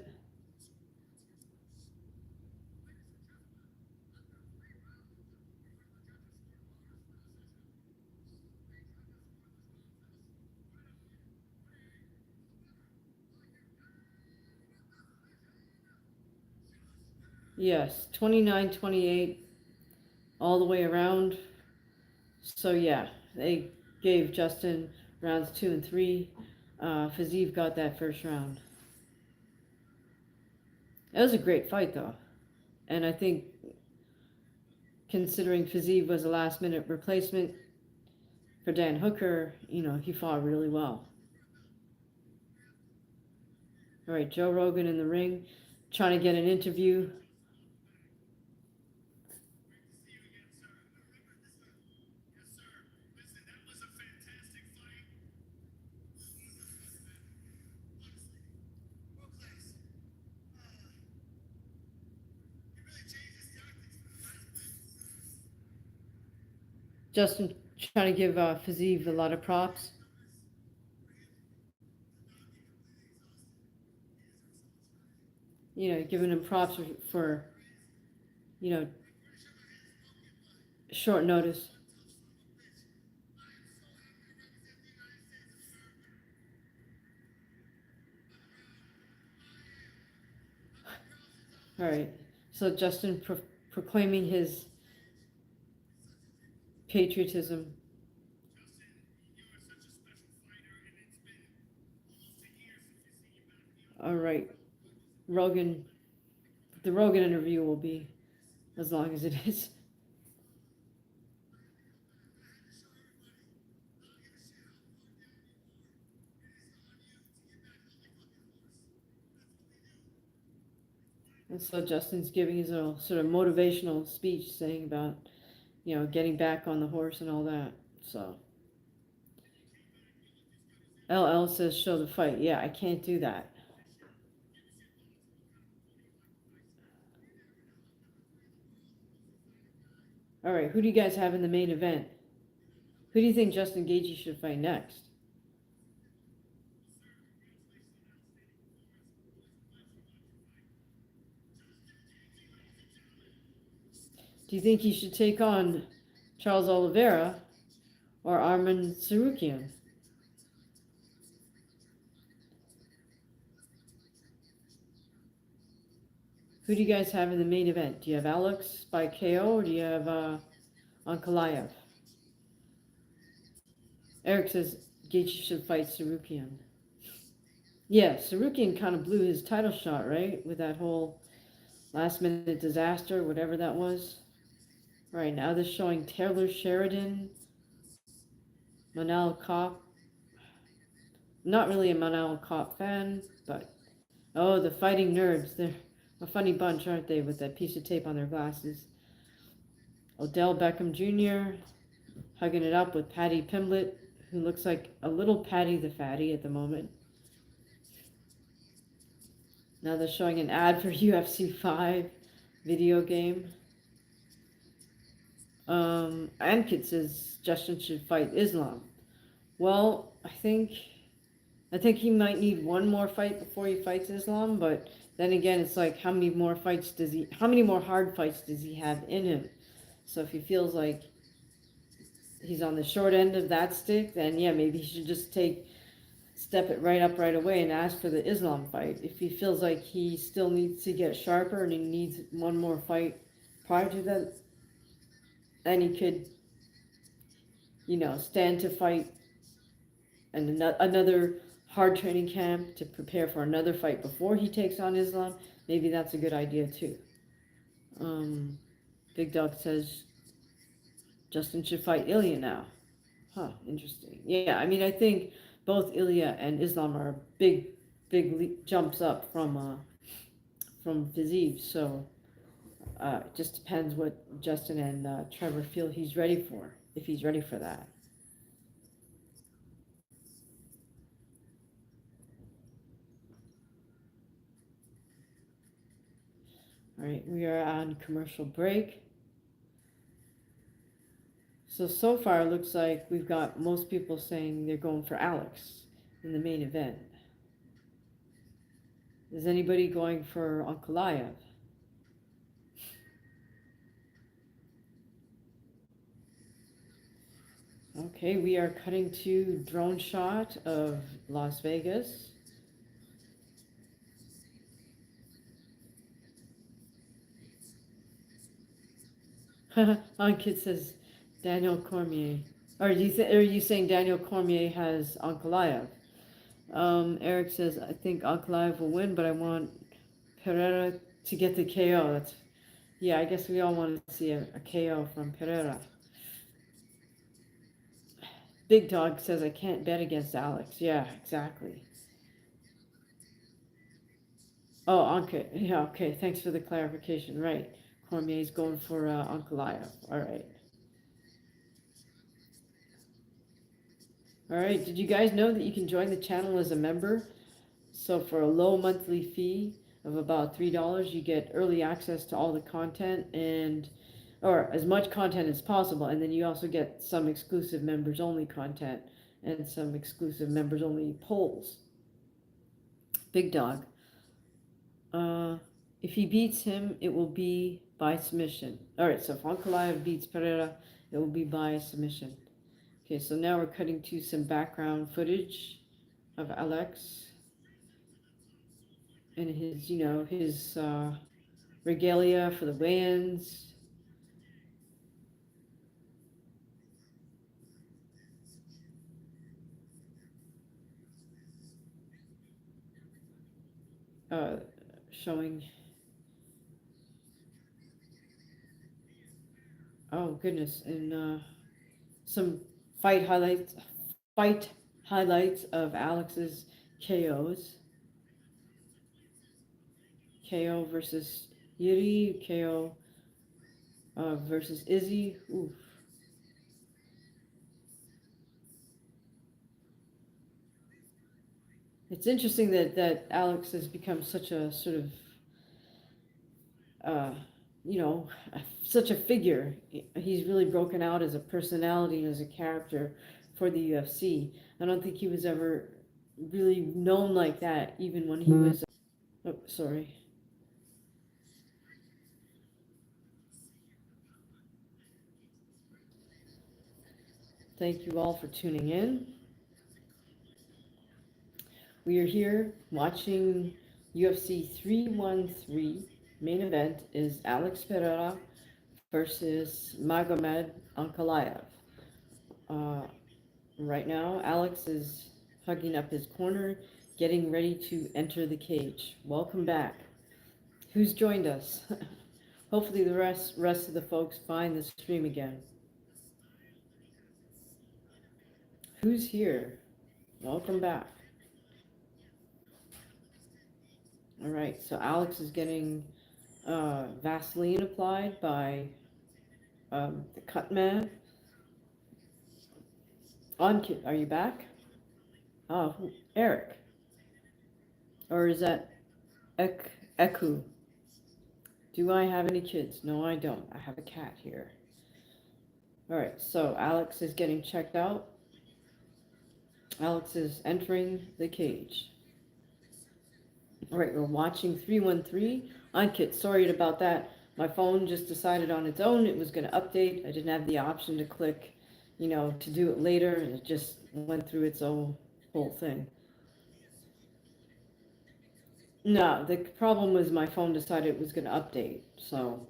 Yes, 29-28 all the way around. So yeah, they gave Justin rounds 2 and 3. Fiziev got that first round. It was a great fight though. And I think considering Fiziev was a last minute replacement for Dan Hooker, he fought really well. All right, Joe Rogan in the ring, trying to get an interview. Justin trying to give Fiziev a lot of props. Giving him props for short notice. All right. So Justin proclaiming his patriotism. All right. Rogan, the Rogan interview will be as long as it is. And so Justin's giving his little sort of motivational speech saying about, getting back on the horse and all that. So LL says show the fight. Yeah, I can't do that. All right, who do you guys have in the main event? Who do you think Justin Gaethje should fight next? Do you think he should take on Charles Oliveira or Arman Sarukian? Who do you guys have in the main event? Do you have Alex by KO or do you have Ankalaev? Eric says Gaethje should fight Sarukian. Yeah, Sarukian kind of blew his title shot, right? With that whole last minute disaster, whatever that was. Right, now they're showing Taylor Sheridan, Manal Kopp. Not really a Manal Kopp fan, but oh, the Fighting Nerds. They're a funny bunch, aren't they, with that piece of tape on their glasses. Odell Beckham Jr. hugging it up with Patty Pimblett, who looks like a little Patty the Fatty at the moment. Now they're showing an ad for UFC 5 video game. Ankit says Justin should fight Islam. Well, I think he might need one more fight before he fights Islam, but then again, it's like how many more hard fights does he have in him? So if he feels like he's on the short end of that stick, then yeah, maybe he should just step it right up right away and ask for the Islam fight. If he feels like he still needs to get sharper and he needs one more fight prior to that, then he could, stand to fight and another hard training camp to prepare for another fight before he takes on Islam. Maybe that's a good idea too. Big Dog says Justin should fight Ilya now. Huh, interesting. Yeah, I mean, I think both Ilya and Islam are big jumps up from Fiziev. So it just depends what Justin and Trevor feel he's ready for, if he's ready for that. All right, we are on commercial break. So far, it looks like we've got most people saying they're going for Alex in the main event. Is anybody going for Ankalaev? Okay, we are cutting to drone shot of Las Vegas. Ankit says Daniel Cormier. Or are you saying Daniel Cormier has Ankalaev? Eric says I think Ankalaev will win, but I want Pereira to get the KO. Yeah, I guess we all want to see a KO from Pereira. Big Dog says I can't bet against Alex. Yeah, exactly. Oh, Ankit. Yeah, okay. Thanks for the clarification. Right. Cormier's going for Ankalaev. All right. All right. Did you guys know that you can join the channel as a member? So for a low monthly fee of about $3, you get early access to all the content or as much content as possible, and then you also get some exclusive members only content and some exclusive members only polls. Big Dog. If he beats him, it will be by submission. All right, so if Ankalaev beats Pereira, it will be by submission. Okay, so now we're cutting to some background footage of Alex and his regalia for the weigh-ins. Uh, Showing. Oh goodness, and some fight highlights. Fight highlights of Alex's KOs. KO versus Yuri. KO versus Izzy. Oof. It's interesting that Alex has become such a sort of uh, you know, such a figure. He's really broken out as a personality and as a character for the UFC. I don't think he was ever really known like that, even when he was. Oh, sorry. Thank you all for tuning in. We are here watching UFC 313. Main event is Alex Pereira versus Magomed Ankalaev. Uh, right now, Alex is hugging up his corner, getting ready to enter the cage. Welcome back. Who's joined us? Hopefully, the rest of the folks find the stream again. Who's here? Welcome back. All right, so Alex is getting Vaseline applied by the cut man. Ankit, are you back? Oh, Eric. Or is that Eku? Do I have any kids? No, I don't. I have a cat here. All right, so Alex is getting checked out. Alex is entering the cage. All right, we're watching 313. Ankit, sorry about that. My phone just decided on its own it was going to update. I didn't have the option to click, to do it later, and it just went through its own whole thing. No, the problem was my phone decided it was going to update, so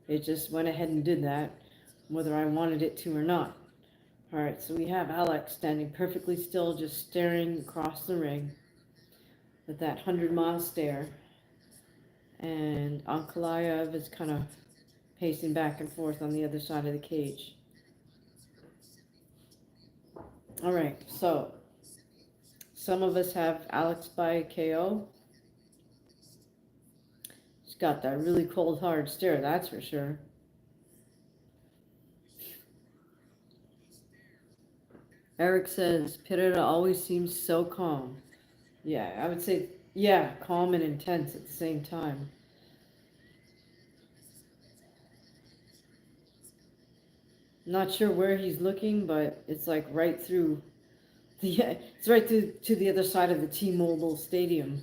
it just went ahead and did that, whether I wanted it to or not. All right, so we have Alex standing perfectly still, just staring across the ring with that 100-mile stare. And Ankalaev is kind of pacing back and forth on the other side of the cage. All right, so some of us have Alex by KO. He's got that really cold, hard stare, that's for sure. Eric says, Pereira always seems so calm. Yeah, I would say, yeah, calm and intense at the same time. Not sure where he's looking, but it's like right through it's right through to the other side of the T-Mobile Stadium.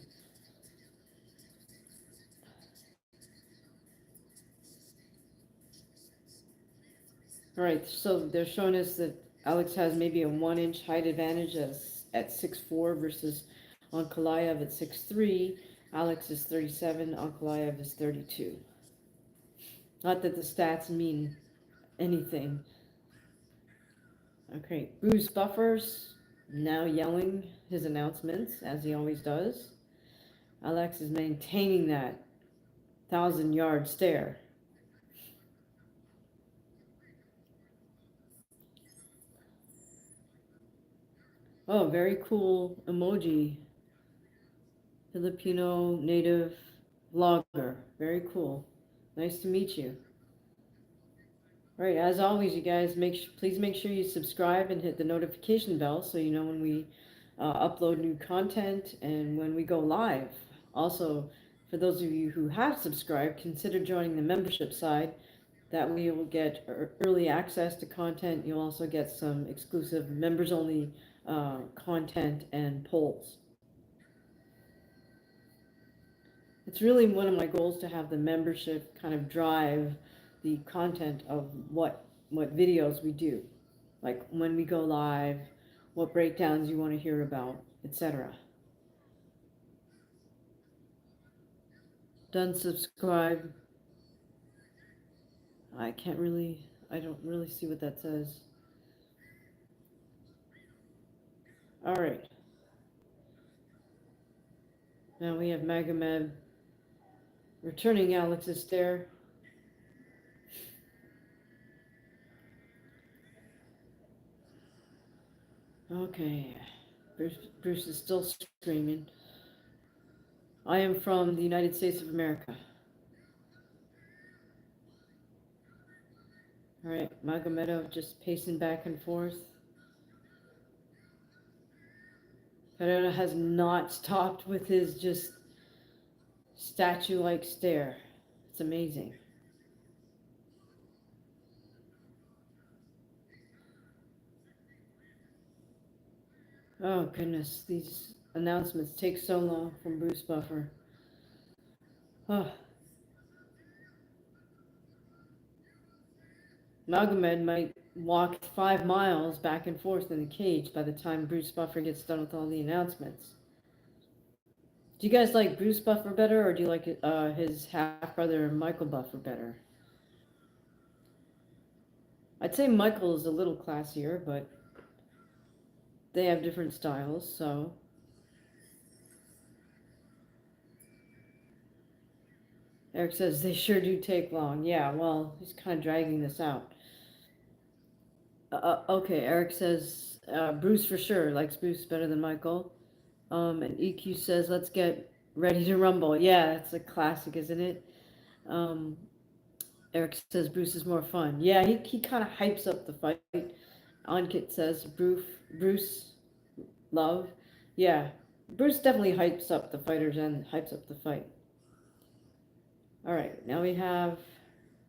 All right, so they're showing us that Alex has maybe a 1 inch height advantage at 6'4" versus Ankalaev at 6'3". Alex is 37, Ankalaev is 32. Not that the stats mean anything. Okay, Bruce Buffers now yelling his announcements, as he always does. Alex is maintaining that 1,000-yard stare. Oh, very cool emoji. Filipino native vlogger. Very cool. Nice to meet you. All right, as always, you guys, please make sure you subscribe and hit the notification bell so you know when we upload new content and when we go live. Also, for those of you who have subscribed, consider joining the membership side. That way you will get early access to content. You'll also get some exclusive members-only content and polls. It's really one of my goals to have the membership kind of drive the content of what videos we do, like when we go live, what breakdowns you want to hear about, etc. Done subscribe. I don't really see what that says. All right. Now we have Magomed returning Alex's stare. Okay. Bruce is still screaming. I am from the United States of America. All right, Magomedov just pacing back and forth. Pereira has not stopped with his just statue-like stare. It's amazing. Oh goodness, these announcements take so long from Bruce Buffer. Oh, Magomed might walk 5 miles back and forth in the cage by the time Bruce Buffer gets done with all the announcements. Do you guys like Bruce Buffer better, or do you like his half brother Michael Buffer better? I'd say Michael is a little classier, but they have different styles, so. Eric says they sure do take long. Yeah, well, he's kind of dragging this out. Okay, Eric says Bruce for sure likes Bruce better than Michael. And EQ says let's get ready to rumble. Yeah, it's a classic, isn't it? Um, Eric says Bruce is more fun. Yeah, he kind of hypes up the fight. Ankit says Bruce love. Yeah, Bruce definitely hypes up the fighters and hypes up the fight. All right, now we have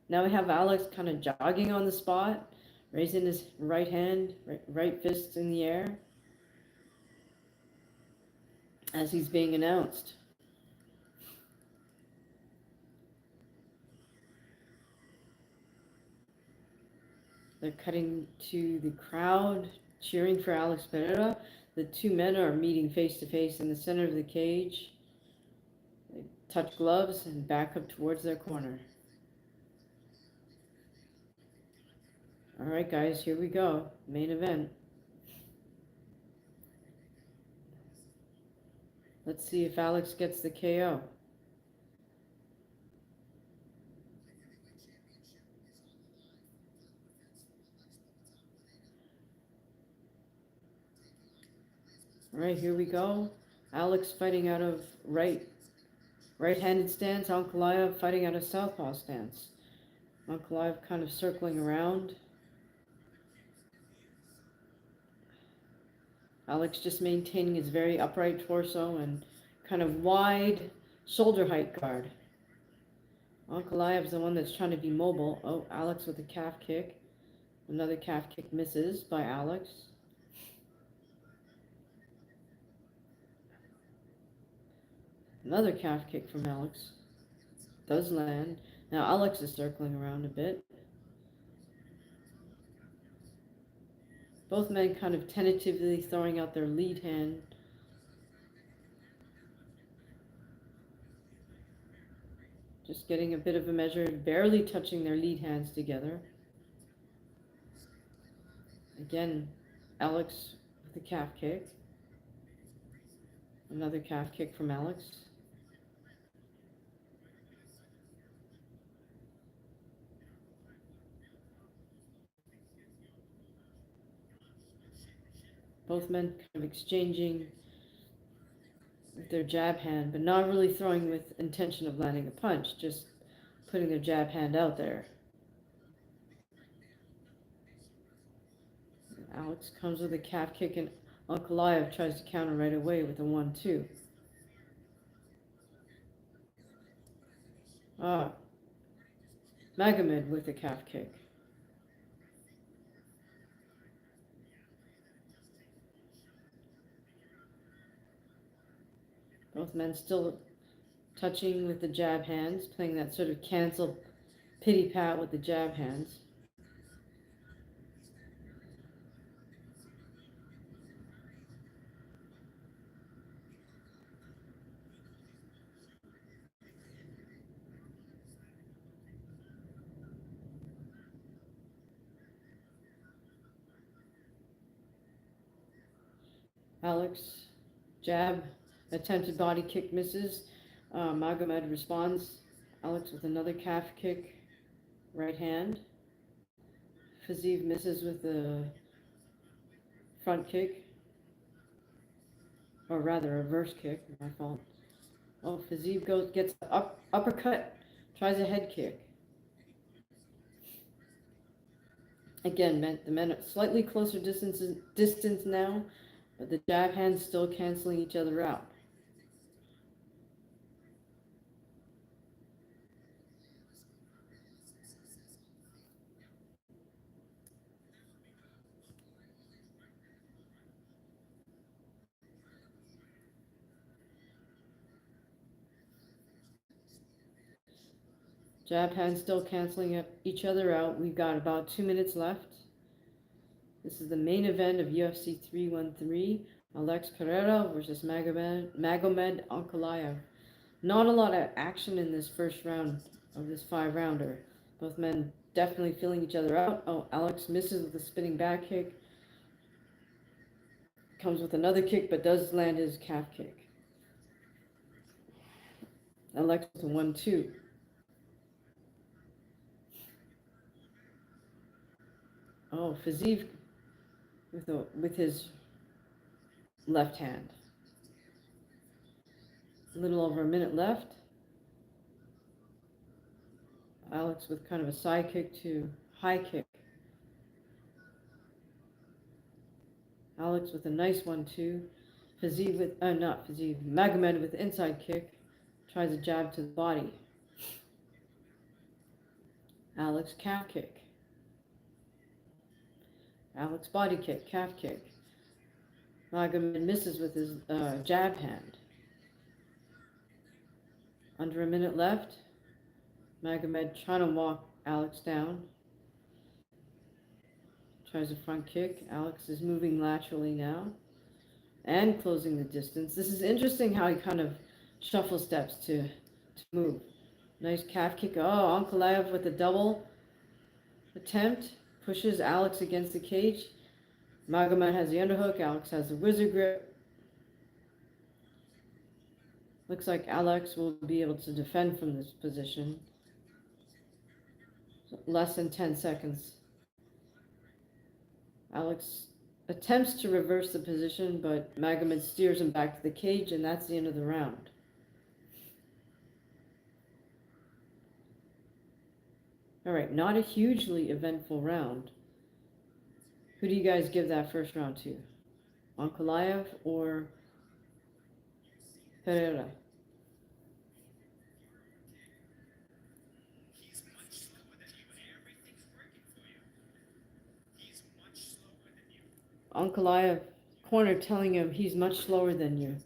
Alex kind of jogging on the spot, raising his right hand, right fist in the air as he's being announced. They're cutting to the crowd cheering for Alex Pereira. The two men are meeting face to face in the center of the cage. They touch gloves and back up towards their corner. All right, guys, here we go. Main event. Let's see if Alex gets the KO. All right, here we go. Alex fighting out of right-handed stance. Ankalaev fighting out of southpaw stance. Ankalaev kind of circling around. Alex just maintaining his very upright torso and kind of wide shoulder height guard. Ankalaev's the one that's trying to be mobile. Oh, Alex with a calf kick. Another calf kick misses by Alex. Another calf kick from Alex. Does land. Now Alex is circling around a bit. Both men kind of tentatively throwing out their lead hand. Just getting a bit of a measure, barely touching their lead hands together. Again, Alex with a calf kick. Another calf kick from Alex. Both men kind of exchanging with their jab hand, but not really throwing with intention of landing a punch, just putting their jab hand out there. Alex comes with a calf kick, and Ankalaev tries to counter right away with a 1-2. Ah, Magomed with a calf kick. Both men still touching with the jab hands, playing that sort of cancel pity pat with the jab hands. Alex, jab, attempted body kick misses. Magomed responds. Alex with another calf kick, right hand. Fiziev misses with the front kick, or rather a reverse kick, my fault. Oh, Fiziev gets uppercut, tries a head kick. Again, the men are slightly closer distance now, but the jab hands still canceling each other out. Jab hands still canceling each other out. We've got about 2 minutes left. This is the main event of UFC 313. Alex Pereira versus Magomed Ankalaev. Not a lot of action in this first round of this 5-rounder. Both men definitely feeling each other out. Oh, Alex misses with a spinning back kick. Comes with another kick, but does land his calf kick. Alex with a 1-2. Oh, Fiziev with his left hand. A little over a minute left. Alex with kind of a side kick to high kick. Alex with a nice 1-2. Fiziev with, not Fiziev, Magomed with inside kick. Tries a jab to the body. Alex calf kick. Alex body kick, calf kick. Magomed misses with his jab hand. Under a minute left. Magomed trying to walk Alex down. Tries a front kick. Alex is moving laterally now and closing the distance. This is interesting how he kind of shuffle steps to move. Nice calf kick. Oh, Ankalaev with a double attempt. Pushes Alex against the cage. Magomed has the underhook. Alex has the wizard grip. Looks like Alex will be able to defend from this position. Less than 10 seconds. Alex attempts to reverse the position, but Magomed steers him back to the cage, and that's the end of the round. All right, not a hugely eventful round. Who do you guys give that first round to? Ankalaev or Pereira? Ankalaev corner telling him he's much slower than you.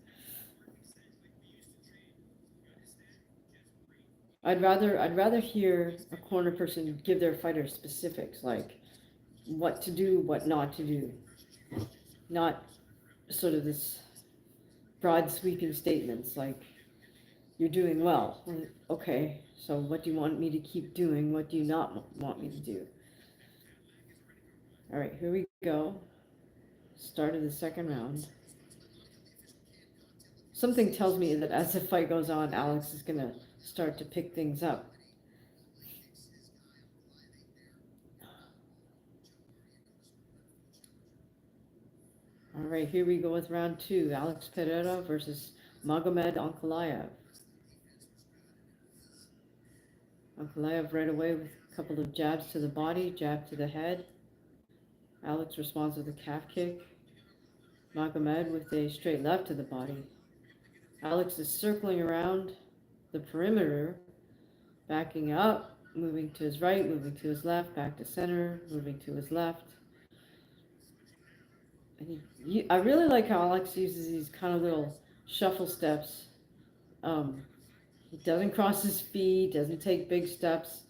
I'd rather hear a corner person give their fighter specifics, like what to do, what not to do. Not sort of this broad sweeping statements like you're doing well. Okay, so what do you want me to keep doing? What do you not want me to do? All right, here we go. Start of the second round. Something tells me that as the fight goes on, Alex is going to start to pick things up. All right, here we go with round 2. Alex Pereira versus Magomed Ankalaev. Ankalaev right away with a couple of jabs to the body, jab to the head. Alex responds with a calf kick. Magomed with a straight left to the body. Alex is circling around the perimeter, backing up, moving to his right, moving to his left, back to center, moving to his left. And I really like how Alex uses these kind of little shuffle steps. He doesn't cross his feet, doesn't take big steps.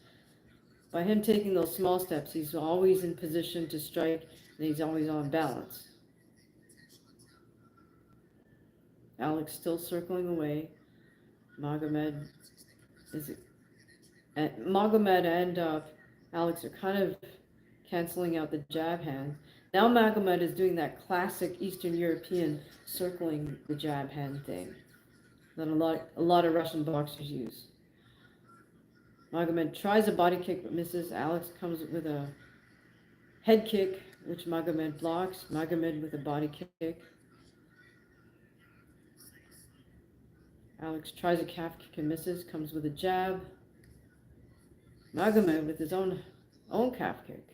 By him taking those small steps, he's always in position to strike, and he's always on balance. Alex still circling away. Magomed and Alex are kind of canceling out the jab hand. Now Magomed is doing that classic Eastern European circling the jab hand thing that a lot of Russian boxers use. Magomed tries a body kick but misses. Alex comes with a head kick, which Magomed blocks. Magomed with a body kick. Alex tries a calf kick and misses. Comes with a jab. Magomed with his own calf kick.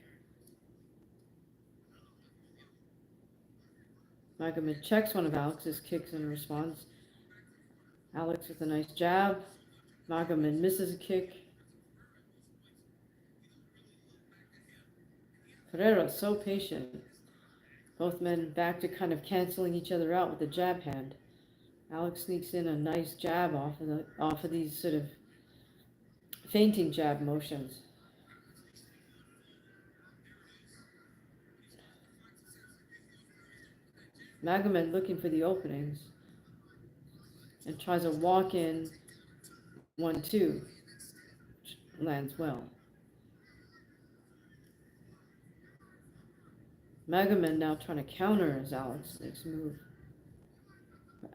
Magomed checks one of Alex's kicks and responds. Alex with a nice jab. Magomed misses a kick. Pereira so patient. Both men back to kind of canceling each other out with the jab hand. Alex sneaks in a nice jab off of these sort of feinting jab motions. Magomed looking for the openings and tries a walk-in 1-2, which lands well. Magomed now trying to counter as Alex makes a move.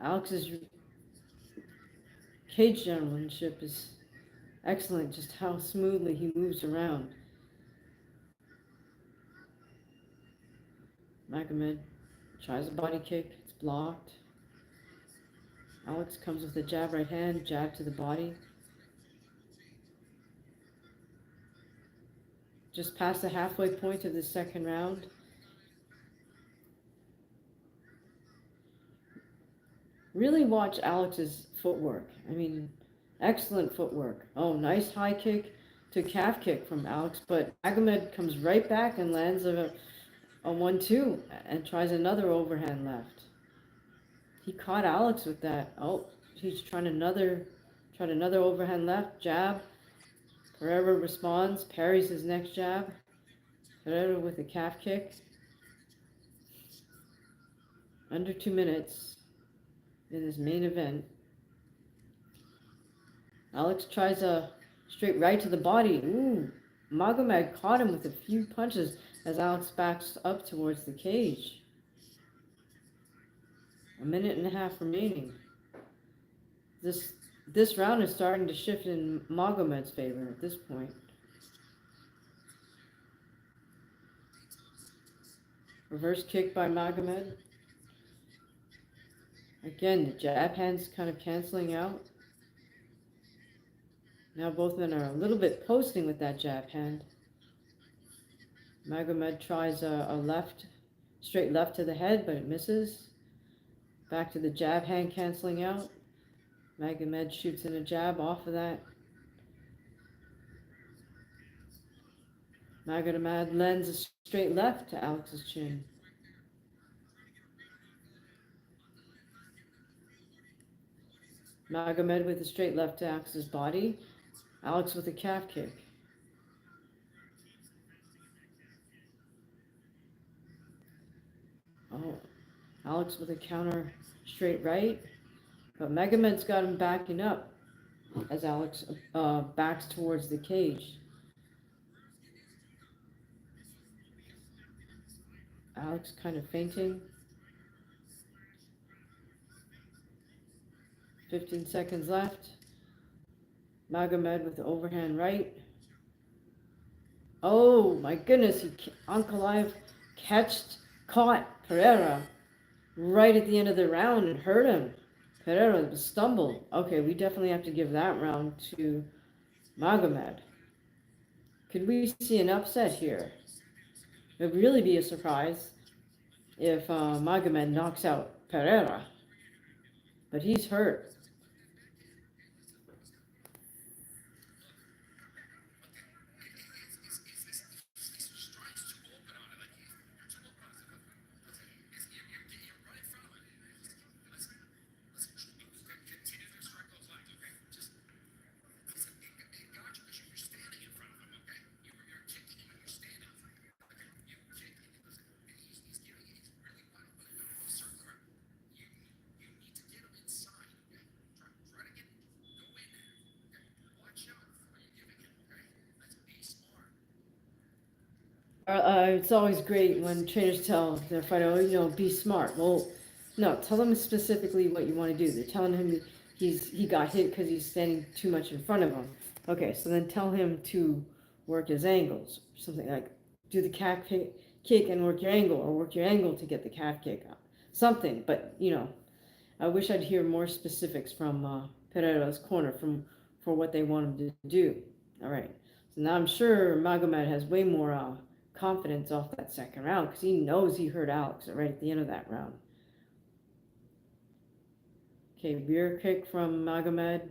Alex's cage gentlemanship is excellent, just how smoothly he moves around. Magomed tries a body kick, it's blocked. Alex comes with a jab right hand, jab to the body. Just past the halfway point of the second round. Really watch Alex's footwork. I mean, excellent footwork. Oh, nice high kick to calf kick from Alex, but Magomed comes right back and lands a 1-2 and tries another overhand left. He caught Alex with that. Oh, he's tried another overhand left, jab. Pereira responds, parries his next jab. Pereira with a calf kick. Under 2 minutes in his main event. Alex tries a straight right to the body. Ooh, Magomed caught him with a few punches as Alex backs up towards the cage. 1.5 minutes remaining. This round is starting to shift in Magomed's favor at this point. Reverse kick by Magomed. Again, the jab hand's kind of canceling out. Now both men are a little bit posting with that jab hand. Magomed tries a straight left to the head, but it misses. Back to the jab hand canceling out. Magomed shoots in a jab off of that. Magomed lands a straight left to Alex's chin. Magomed with a straight left to Alex's body. Alex with a calf kick. Oh, Alex with a counter straight right. But Magomed's got him backing up as Alex backs towards the cage. Alex kind of fainting. 15 seconds left. Magomed with the overhand right. Oh my goodness, Ankalaev caught Pereira right at the end of the round and hurt him. Pereira stumbled. Okay, we definitely have to give that round to Magomed. Could we see an upset here? It would really be a surprise if Magomed knocks out Pereira. But he's hurt. It's always great when trainers tell their fighter, oh, be smart. Well, no, tell them specifically what you want to do. They're telling him he got hit because he's standing too much in front of him. Okay, so then tell him to work his angles, something like do the kick and work your angle, or work your angle to get the calf kick out. Something, but I wish I'd hear more specifics from Pereira's corner for what they want him to do. All right. So now I'm sure Magomed has way more confidence off that second round because he knows he hurt Alex right at the end of that round. Okay, rear kick from Magomed,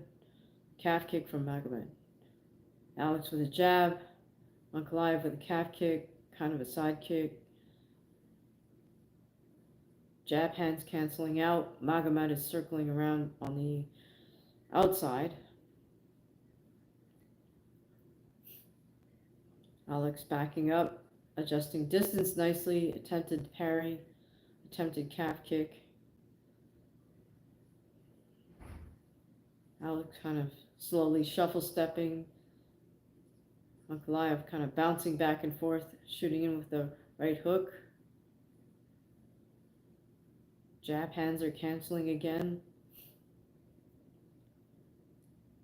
calf kick from Magomed. Alex with a jab, Ankalaev with a calf kick, kind of a side kick. Jab hands canceling out. Magomed is circling around on the outside. Alex backing up, adjusting distance nicely, attempted parry, attempted calf kick. Alex kind of slowly shuffle stepping. Ankalaev kind of bouncing back and forth, shooting in with the right hook. Jab hands are canceling again.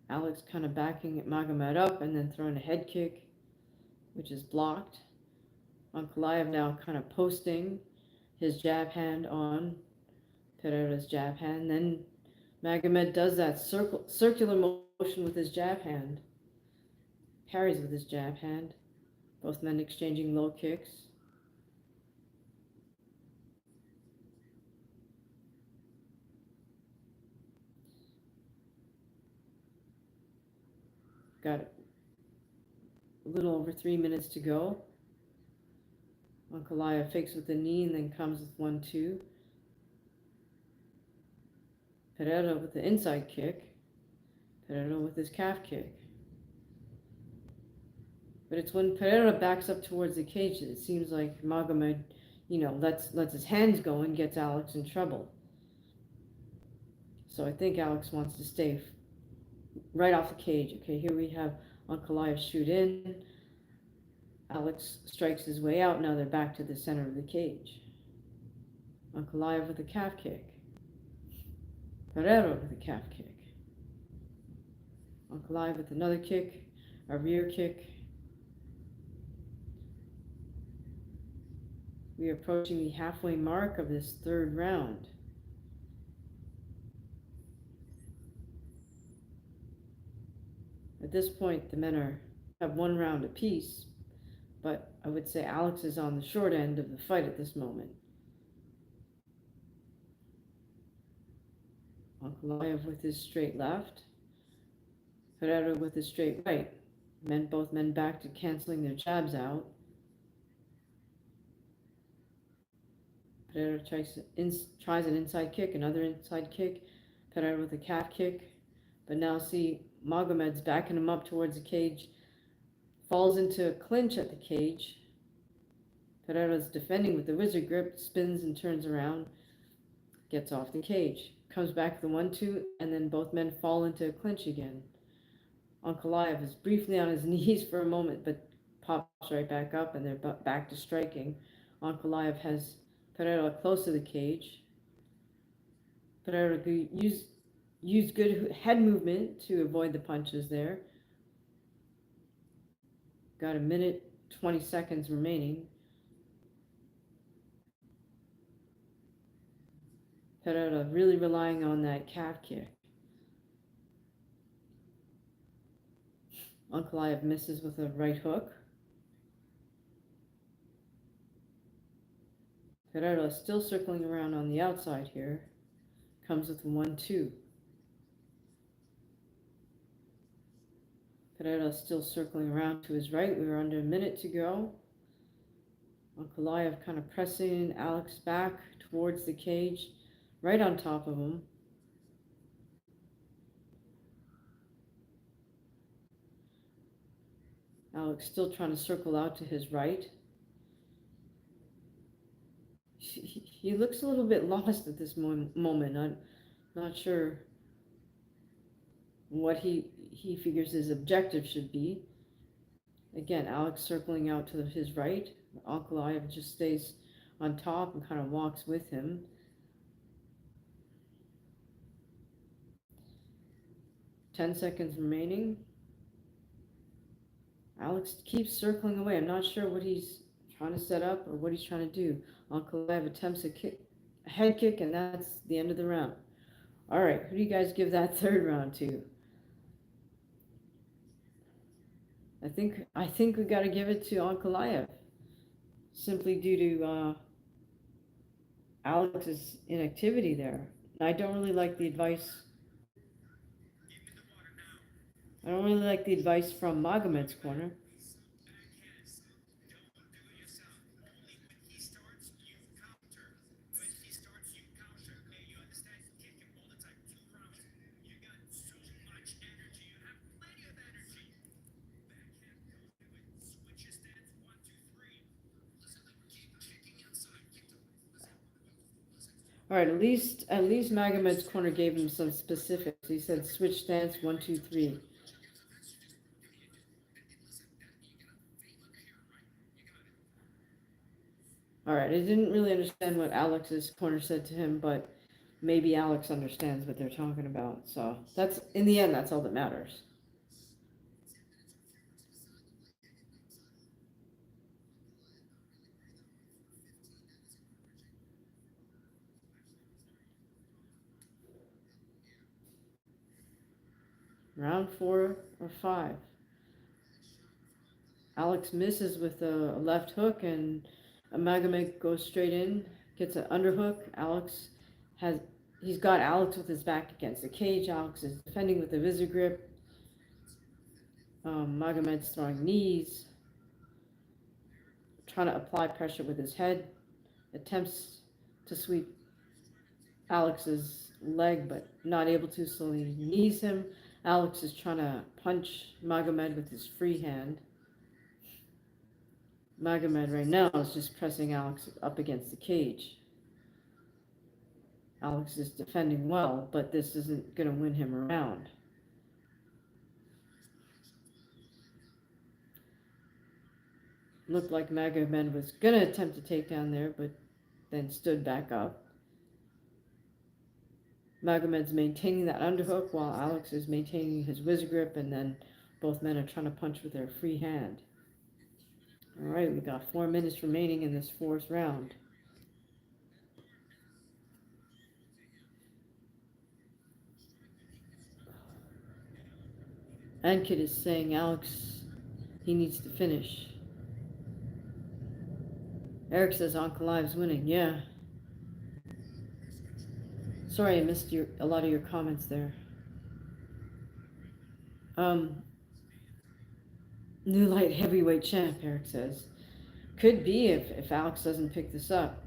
Alex kind of backing Magomed up and then throwing a head kick, which is blocked. Ankalaev now kind of posting his jab hand on Pereira's jab hand. Then Magomed does that circular motion with his jab hand, parries with his jab hand. Both men exchanging low kicks. Got a little over 3 minutes to go. Ankalaev fakes with the knee and then comes with 1-2. Pereira with the inside kick. Pereira with his calf kick. But it's when Pereira backs up towards the cage that it seems like Magomed, lets his hands go and gets Alex in trouble. So I think Alex wants to stay right off the cage. Okay, here we have Ankalaev shoot in. Alex strikes his way out. Now they're back to the center of the cage. Ankalaev with a calf kick. Pereira with a calf kick. Ankalaev with another kick, a rear kick. We are approaching the halfway mark of this third round. At this point, the men have 1 round apiece, but I would say Alex is on the short end of the fight at this moment. Ankalaev with his straight left, Pereira with his straight right. Both men back to canceling their jabs out. Pereira tries an inside kick, another inside kick. Pereira with a calf kick. But now see Magomed's backing him up towards the cage. Falls into a clinch at the cage. Pereira's defending with the wizard grip, spins and turns around. Gets off the cage. Comes back to the 1-2, and then both men fall into a clinch again. Ankalaev is briefly on his knees for a moment, but pops right back up, and they're back to striking. Ankalaev has Pereira close to the cage. Pereira used good head movement to avoid the punches there. Got 1 minute, 20 seconds remaining. Pereira really relying on that calf kick. Ankalaev misses with a right hook. Pereira is still circling around on the outside here. Comes with 1-2. Pereira is still circling around to his right. We were under 1 minute to go. Ankalaev kind of pressing Alex back towards the cage, right on top of him. Alex still trying to circle out to his right. He looks a little bit lost at this moment. I'm not sure what he figures his objective should be. Again, Alex circling out to his right. Ankalaev just stays on top and kind of walks with him. Ten seconds remaining. Alex keeps circling away. I'm not sure what he's trying to set up or what he's trying to do. Ankalaev attempts a head kick, and that's the end of the round. All right, who do you guys give that third round to? I think we got to give it to Ankalaev, simply due to Alex's inactivity there. I don't really like the advice. I don't really like the advice from Magomed's corner. All right, at least Magomed's corner gave him some specifics. He said switch stance 1, 2, 3. All right, I didn't really understand what Alex's corner said to him, but maybe Alex understands what they're talking about. So that's in the end, that's all that matters. Round 4 or 5. Alex misses with a left hook, and Magomed goes straight in, gets an underhook. Has he's got Alex with his back against the cage. Alex is defending with a visor grip. Magomed's throwing knees, trying to apply pressure with his head. Attempts to sweep Alex's leg, but not able to, so he knees him. Alex is trying to punch Magomed with his free hand. Magomed right now is just pressing Alex up against the cage. Alex is defending well, but this isn't going to win him around. Looked like Magomed was going to attempt to take down there, but then stood back up. Magomed's maintaining that underhook while Alex is maintaining his whiz grip, and then both men are trying to punch with their free hand. All right, we got 4 minutes remaining in this fourth round. Ankit is saying Alex, he needs to finish. Eric says Ankalaev's winning. Yeah. Sorry, I missed a lot of your comments there. New light heavyweight champ, Eric says. Could be if Alex doesn't pick this up.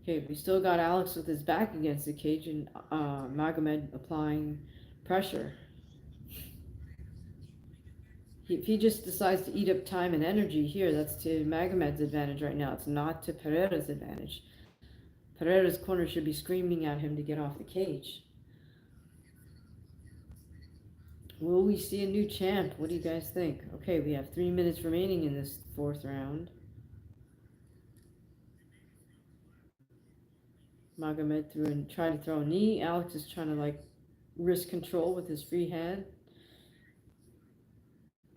Okay, we still got Alex with his back against the cage and Magomed applying pressure. If he just decides to eat up time and energy here, that's to Magomed's advantage right now. It's not to Pereira's advantage. Pereira's corner should be screaming at him to get off the cage. Will we see a new champ? What do you guys think? Okay, we have 3 minutes remaining in this fourth round. Magomed tried to throw a knee. Alex is trying to wrist control with his free hand.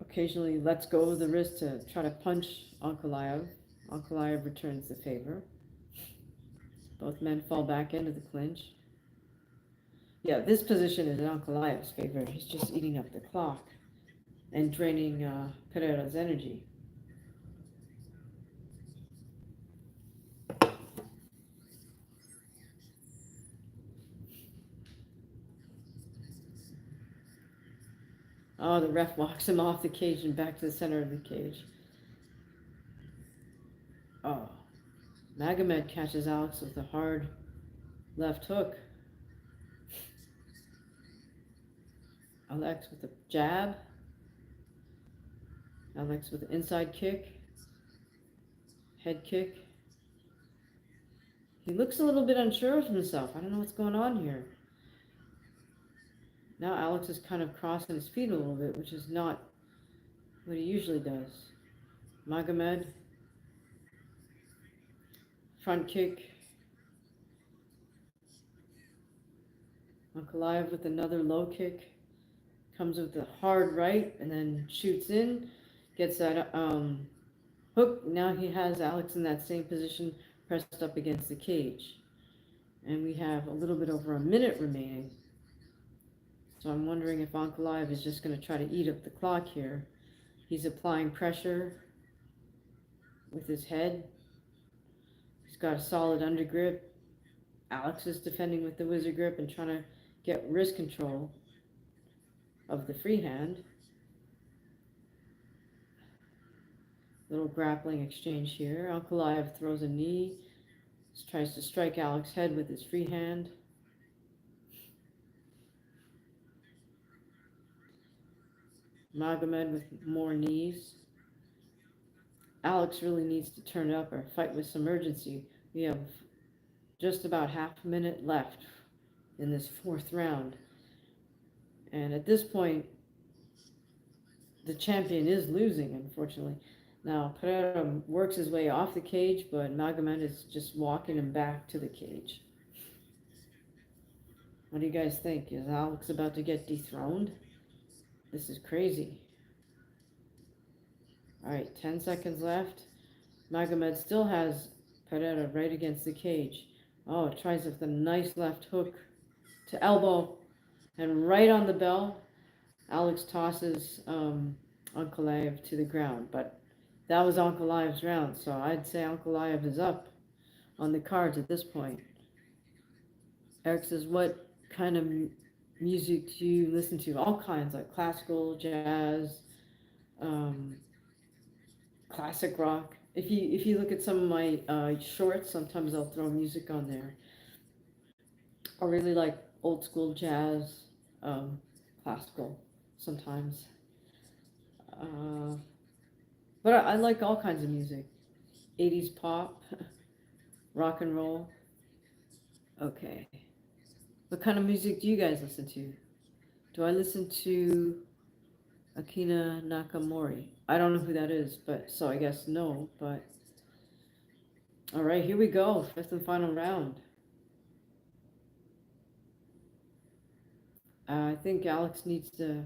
Occasionally lets go of the wrist to try to punch Ankalaev. Ankalaev returns the favor. Both men fall back into the clinch. Yeah, this position is in Ankalaev's favor. He's just eating up the clock and draining Pereira's energy. Oh, the ref walks him off the cage and back to the center of the cage. Oh, Magomed catches Alex with a hard left hook. Alex with a jab. Alex with an inside kick. Head kick. He looks a little bit unsure of himself. I don't know what's going on here. Now Alex is kind of crossing his feet a little bit, which is not what he usually does. Magomed front kick. Ankalaev with another low kick. Comes with a hard right and then shoots in. Gets that hook. Now he has Alex in that same position, pressed up against the cage. And we have a little bit over a minute remaining. So I'm wondering if Ankalaev is just going to try to eat up the clock here. He's applying pressure with his head. He's got a solid undergrip. Alex is defending with the wizard grip and trying to get wrist control of the free hand. Little grappling exchange here. Ankalaev throws a knee. Tries to strike Alex's head with his free hand. Magomed with more knees. Alex really needs to turn it up or fight with some urgency. We have just about half a minute left in this fourth round. And at this point, the champion is losing, unfortunately. Now, Pereira works his way off the cage, but Magomed is just walking him back to the cage. What do you guys think? Is Alex about to get dethroned? This is crazy. All right, 10 seconds left. Magomed still has Pereira right against the cage. Oh, tries with a nice left hook to elbow. And right on the bell, Alex tosses Ankalaev to the ground. But that was Ankalaev's round, so I'd say Ankalaev is up on the cards at this point. Eric says, what kind of music do you listen to? All kinds, like classical, jazz, classic rock. If you look at some of my shorts, sometimes I'll throw music on there. I really like old school jazz, classical sometimes. But I like all kinds of music. 80s pop, rock and roll. Okay. What kind of music do you guys listen to? Do I listen to Akina Nakamori? I don't know who that is, but so I guess no, but all right, here we go. Fifth and final round. I think Alex needs to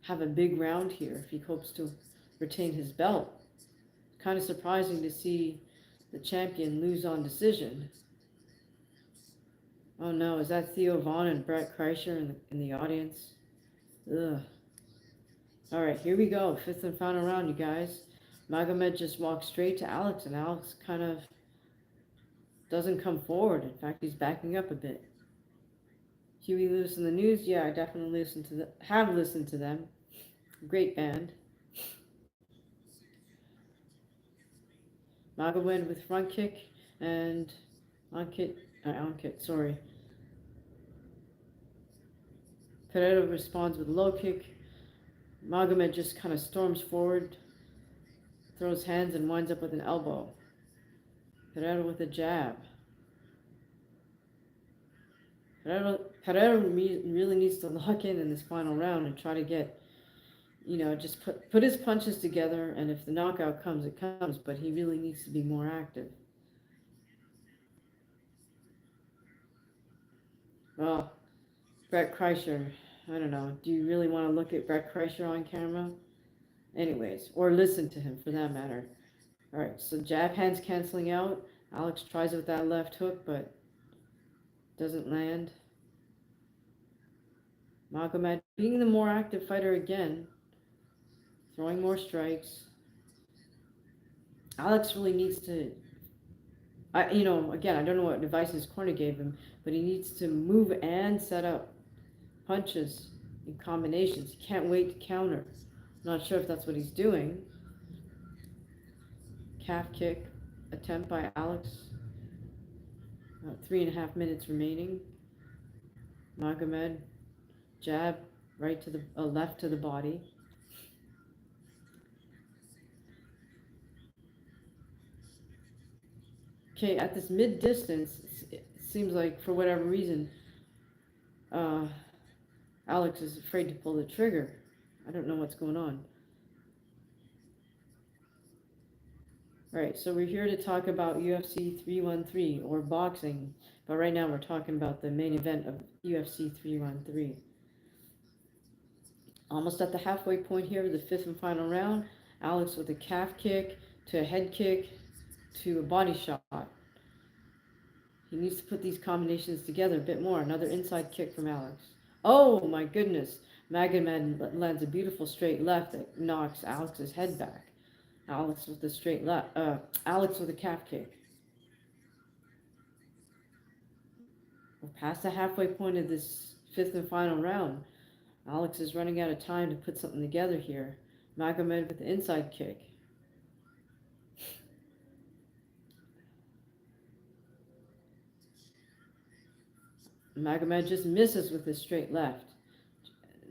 have a big round here if he hopes to retain his belt. Kind of surprising to see the champion lose on decision. Oh no, is that Theo Vaughn and Brett Kreischer in the audience? Ugh. All right, here we go. Fifth and final round, you guys. Magomed just walks straight to Alex, and Alex kind of doesn't come forward. In fact, he's backing up a bit. Huey Lewis in the News, yeah, I definitely have listened to them. Great band. Magomed with front kick and on kick, sorry. Pereira responds with low kick. Magomed just kind of storms forward, throws hands and winds up with an elbow. Pereira with a jab. Pereira really needs to lock in this final round and try to get, just put his punches together, and if the knockout comes, it comes, but he really needs to be more active. Well, Brett Kreischer, I don't know. Do you really want to look at Brett Kreischer on camera? Anyways, or listen to him for that matter. All right, so jab hands canceling out. Alex tries it with that left hook, but doesn't land. Magomed being the more active fighter again, throwing more strikes. Alex really needs to, again, I don't know what advice his corner gave him, but he needs to move and set up punches in combinations. He can't wait to counter. I'm not sure if that's what he's doing. Calf kick attempt by Alex. 3.5 minutes remaining. Magomed jab right to the left to the body. Okay, at this mid distance, it seems like for whatever reason, Alex is afraid to pull the trigger. I don't know what's going on. All right, so we're here to talk about UFC 313 or boxing, but right now we're talking about the main event of UFC 313. Almost at the halfway point here, the fifth and final round. Alex with a calf kick to a head kick to a body shot. He needs to put these combinations together a bit more. Another inside kick from Alex. Oh my goodness. Magomed lands a beautiful straight left that knocks Alex's head back. Alex with a straight left. Alex with a calf kick. We're past the halfway point of this fifth and final round. Alex is running out of time to put something together here. Magomed with the inside kick. Magomed just misses with his straight left.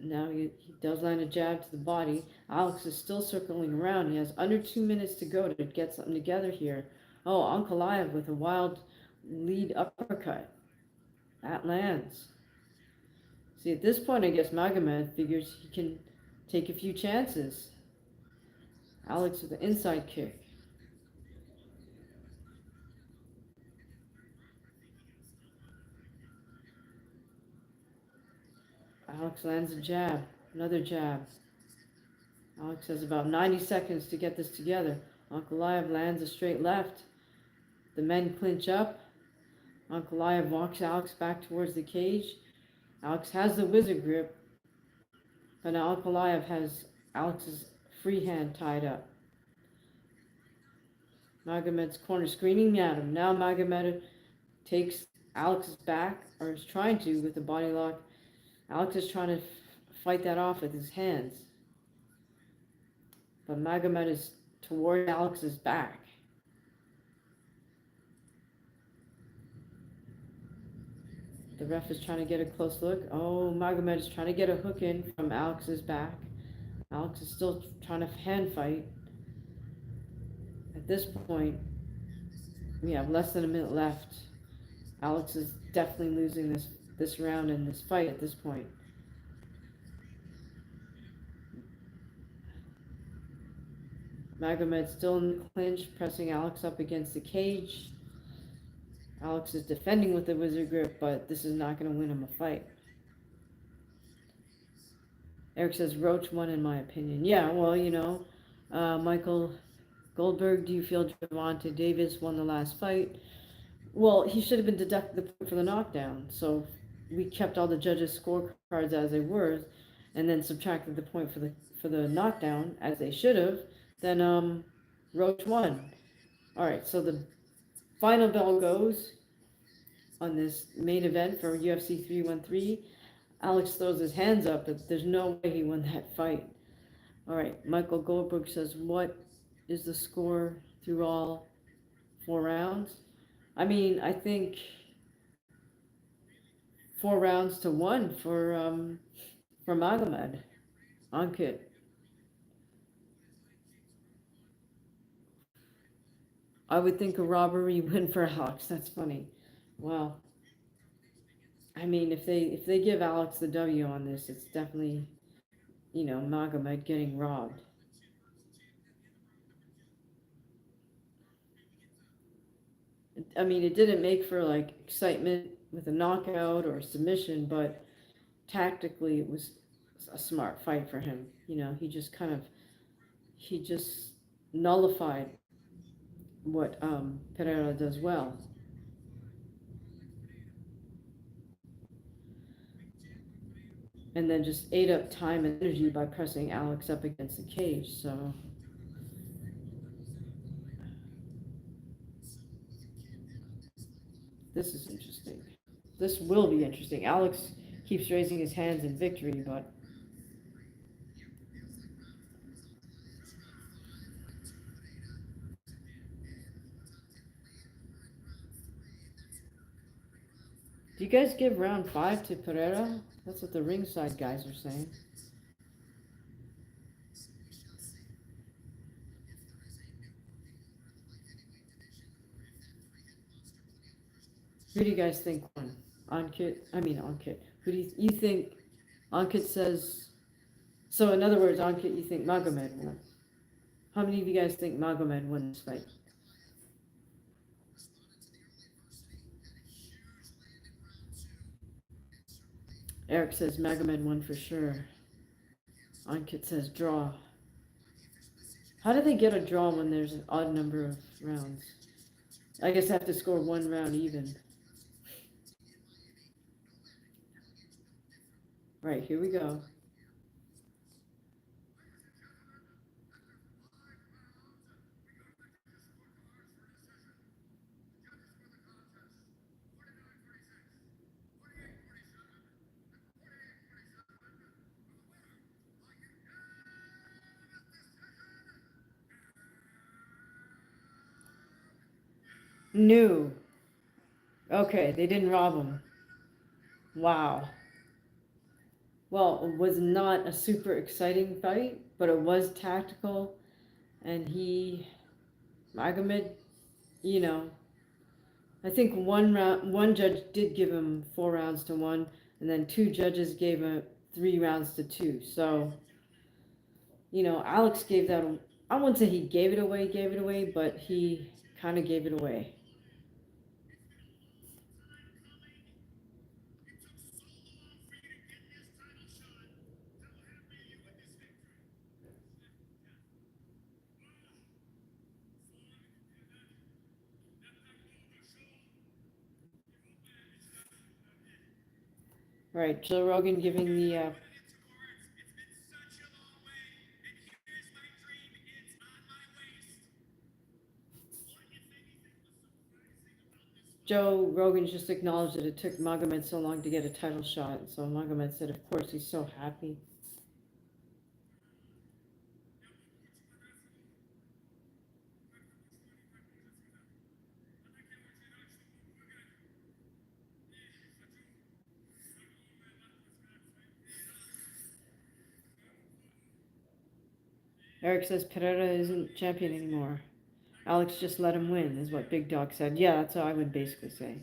Now he does land a jab to the body. Alex is still circling around. He has under 2 minutes to go to get something together here. Oh, Ankalaev with a wild lead uppercut. That lands. See, at this point, I guess Magomed figures he can take a few chances. Alex with an inside kick. Alex lands a jab. Another jab. Alex has about 90 seconds to get this together. Ankalaev lands a straight left. The men clinch up. Ankalaev walks Alex back towards the cage. Alex has the wizard grip, but now Ankalaev has Alex's free hand tied up. Magomed's corner screening at him. Now Magomed takes Alex's back, or is trying to, with the body lock. Alex is trying to fight that off with his hands. But Magomed is toward Alex's back. The ref is trying to get a close look. Oh, Magomed is trying to get a hook in from Alex's back. Alex is still trying to hand fight. At this point, we have less than a minute left. Alex is definitely losing this round and this fight at this point. Magomed still in the clinch, pressing Alex up against the cage. Alex is defending with the wizard grip, but this is not going to win him a fight. Eric says Roach won in my opinion. Yeah, well, Michael Goldberg, do you feel Gervonta Davis won the last fight? Well, he should have been deducted the point for the knockdown. So we kept all the judges' scorecards as they were, and then subtracted the point for the knockdown as they should have. Then Roach won. All right, so the final bell goes on this main event for UFC 313. Alex throws his hands up, but there's no way he won that fight. All right, Michael Goldberg says, what is the score through all 4 rounds? I mean, I think 4 rounds to 1 for Magomed. Ankit. I would think a robbery win for Alex. That's funny. Wow. I mean, if they give Alex the W on this, it's definitely, Magomed getting robbed. I mean, it didn't make for like excitement with a knockout or a submission, but tactically it was a smart fight for him. He just nullified what Pereira does well. And then just ate up time and energy by pressing Alex up against the cage. So this is interesting. This will be interesting. Alex keeps raising his hands in victory, but do you guys give round 5 to Pereira? That's what the ringside guys are saying. Who do you guys think won? Ankit. Who do you think? Ankit says. So in other words, Ankit, you think Magomed won? How many of you guys think Magomed won this fight? Eric says Magomed won for sure. Ankit says draw. How do they get a draw when there's an odd number of rounds? I guess I have to score one round even. Right, here we go. New. Okay, they didn't rob him. Wow. Well, it was not a super exciting fight, but it was tactical, and Magomed, you know, I think one judge did give him 4 rounds to one, and then two judges gave him 3 rounds to two. So, Alex gave that. I wouldn't say he gave it away, but he kind of gave it away. Right, Joe Rogan giving the. Joe Rogan just acknowledged that it took Magomed so long to get a title shot. So Magomed said, of course, he's so happy. Eric says Pereira isn't champion anymore. Alex just let him win, is what Big Dog said. Yeah, that's what I would basically say.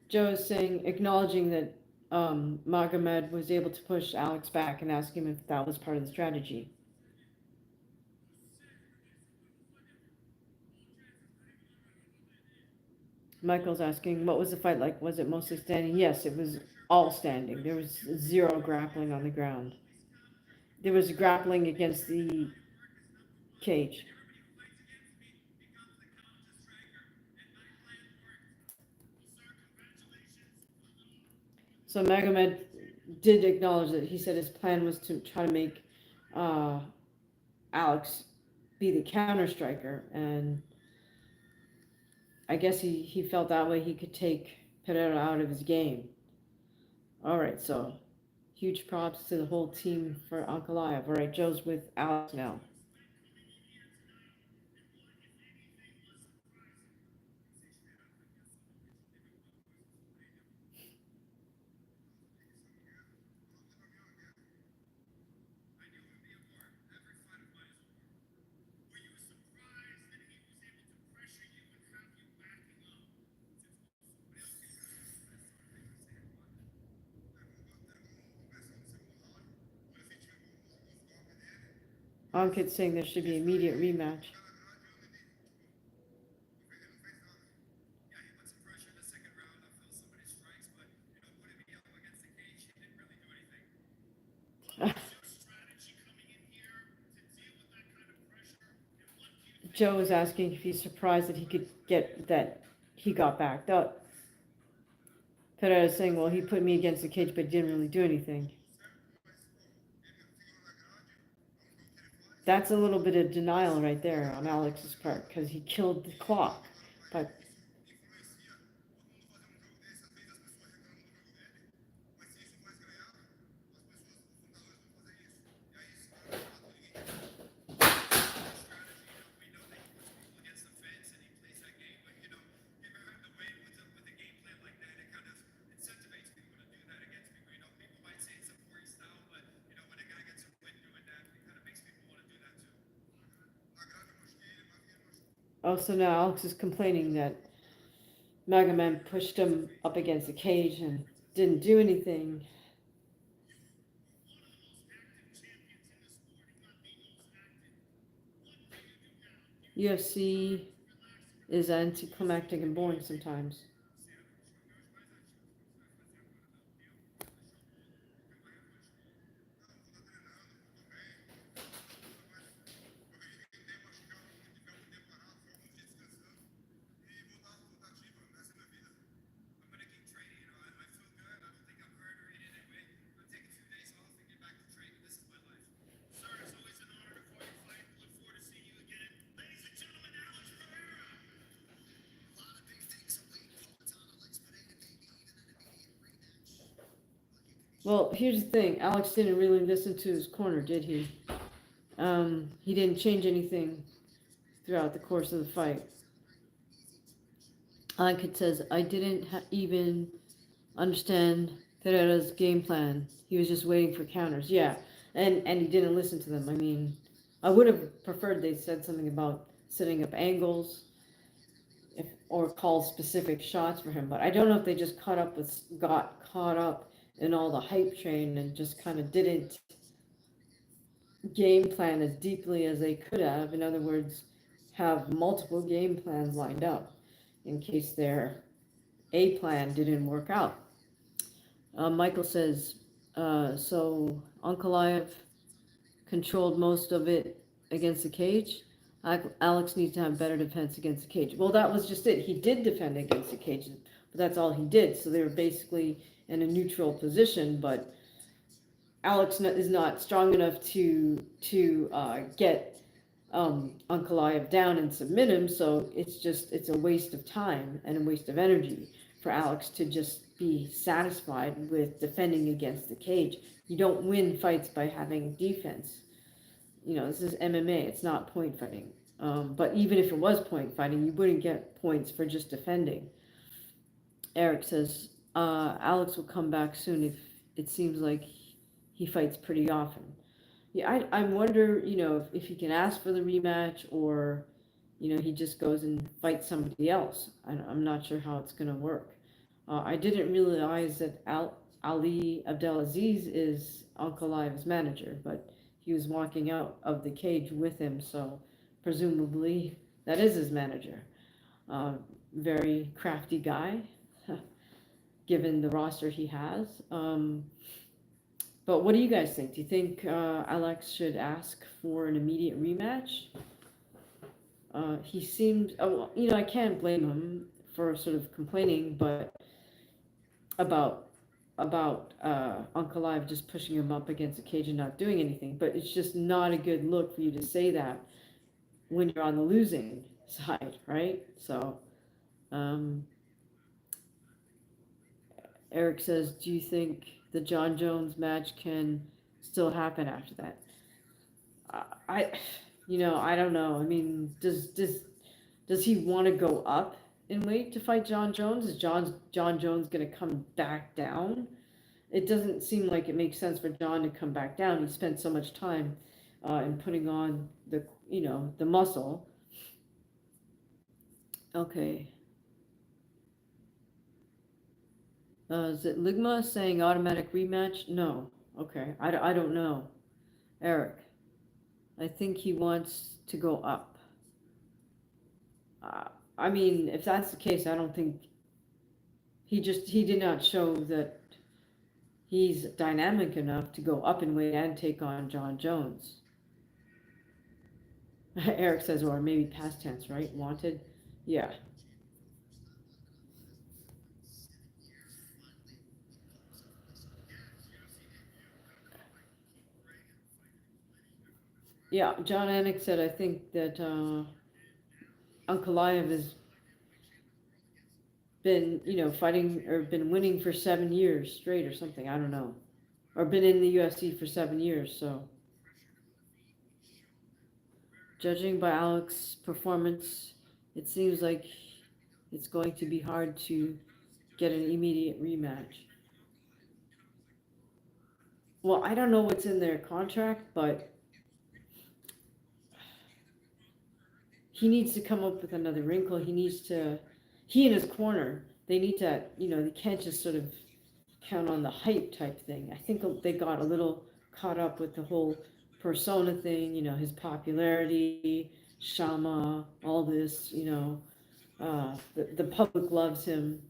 Joe is saying, acknowledging that Magomed was able to push Alex back and ask him if that was part of the strategy. Michael's asking, what was the fight like? Was it mostly standing? Yes, it was all standing. There was zero grappling on the ground. There was grappling against the cage. So Magomed did acknowledge that he said his plan was to try to make uh, Alex be the counter striker, and I guess he felt that way he could take Pereira out of his game. All right, so huge props to the whole team for Ankalaev. All right, Joe's with Alex now. Ankit's saying there should be immediate rematch. Joe was asking if he's surprised that he could get that he got back. Pereira is saying, well, he put me against the cage, but didn't really do anything. That's a little bit of denial right there on Alex's part because he killed the clock. But Oh, so now Alex is complaining that Magomed pushed him up against the cage and didn't do anything. UFC is anticlimactic and boring sometimes. Well, here's the thing. Alex didn't really listen to his corner, did he? He didn't change anything throughout the course of the fight. Ankit says, I didn't even understand Pereira's game plan. He was just waiting for counters. Yeah, and he didn't listen to them. I mean, I would have preferred they said something about setting up angles or call specific shots for him. But I don't know if they just got caught up in all the hype train and just kind of didn't game plan as deeply as they could have. In other words, have multiple game plans lined up in case their A plan didn't work out. Michael says, so Ankalaev controlled most of it against the cage. Alex needs to have better defense against the cage. Well, that was just it. He did defend against the cage, but that's all he did. So they were basically in a neutral position, but Alex is not strong enough to get Ankalaev down and submit him. So it's a waste of time and a waste of energy for Alex to just be satisfied with defending against the cage. You don't win fights by having defense. You know, this is MMA. It's not point fighting. But even if it was point fighting, you wouldn't get points for just defending. Eric says Alex will come back soon if it seems like he fights pretty often. Yeah, I wonder, you know, if he can ask for the rematch or, you know, he just goes and fights somebody else. I'm not sure how it's going to work. I didn't realize that Ali Abdelaziz is Ankalaev's manager, but he was walking out of the cage with him, so presumably that is his manager. Very crafty guy, given the roster he has. But what do you guys think? Do you think Alex should ask for an immediate rematch? He seems, you know, I can't blame him for sort of complaining, but about Ankalaev just pushing him up against the cage and not doing anything. But it's just not a good look for you to say that when you're on the losing side, right? So, Eric says, do you think the John Jones match can still happen after that? I you know, I don't know. I mean, does he want to go up in weight to fight John Jones? Is John Jones going to come back down? It doesn't seem like it makes sense for John to come back down. He spent so much time in putting on the muscle. Okay. Is it Ligma saying automatic rematch? No. Okay. I don't know. Eric, I think he wants to go up. I mean, if that's the case, I don't think he did not show that he's dynamic enough to go up in weight and take on John Jones. Eric says, or maybe past tense, right? Wanted? Yeah. Yeah, John Anik said, I think that Ankalaev has been, fighting or been winning for 7 years straight or something. I don't know. Or been in the UFC for 7 years, so. Judging by Alex's performance, it seems like it's going to be hard to get an immediate rematch. Well, I don't know what's in their contract, but he needs to come up with another wrinkle. He and his corner, they need to, they can't just sort of count on the hype type thing. I think they got a little caught up with the whole persona thing, his popularity, Shama, all this, the public loves him.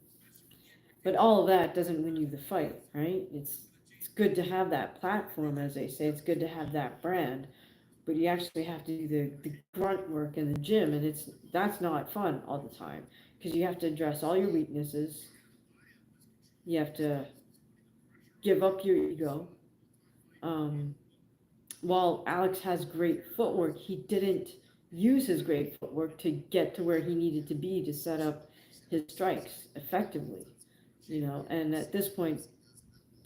But all of that doesn't win you the fight, right? It's good to have that platform, as they say. It's good to have that brand, but you actually have to do the grunt work in the gym, and that's not fun all the time because you have to address all your weaknesses. You have to give up your ego. Um, while Alex has great footwork, he didn't use his great footwork to get to where he needed to be to set up his strikes effectively. And at this point,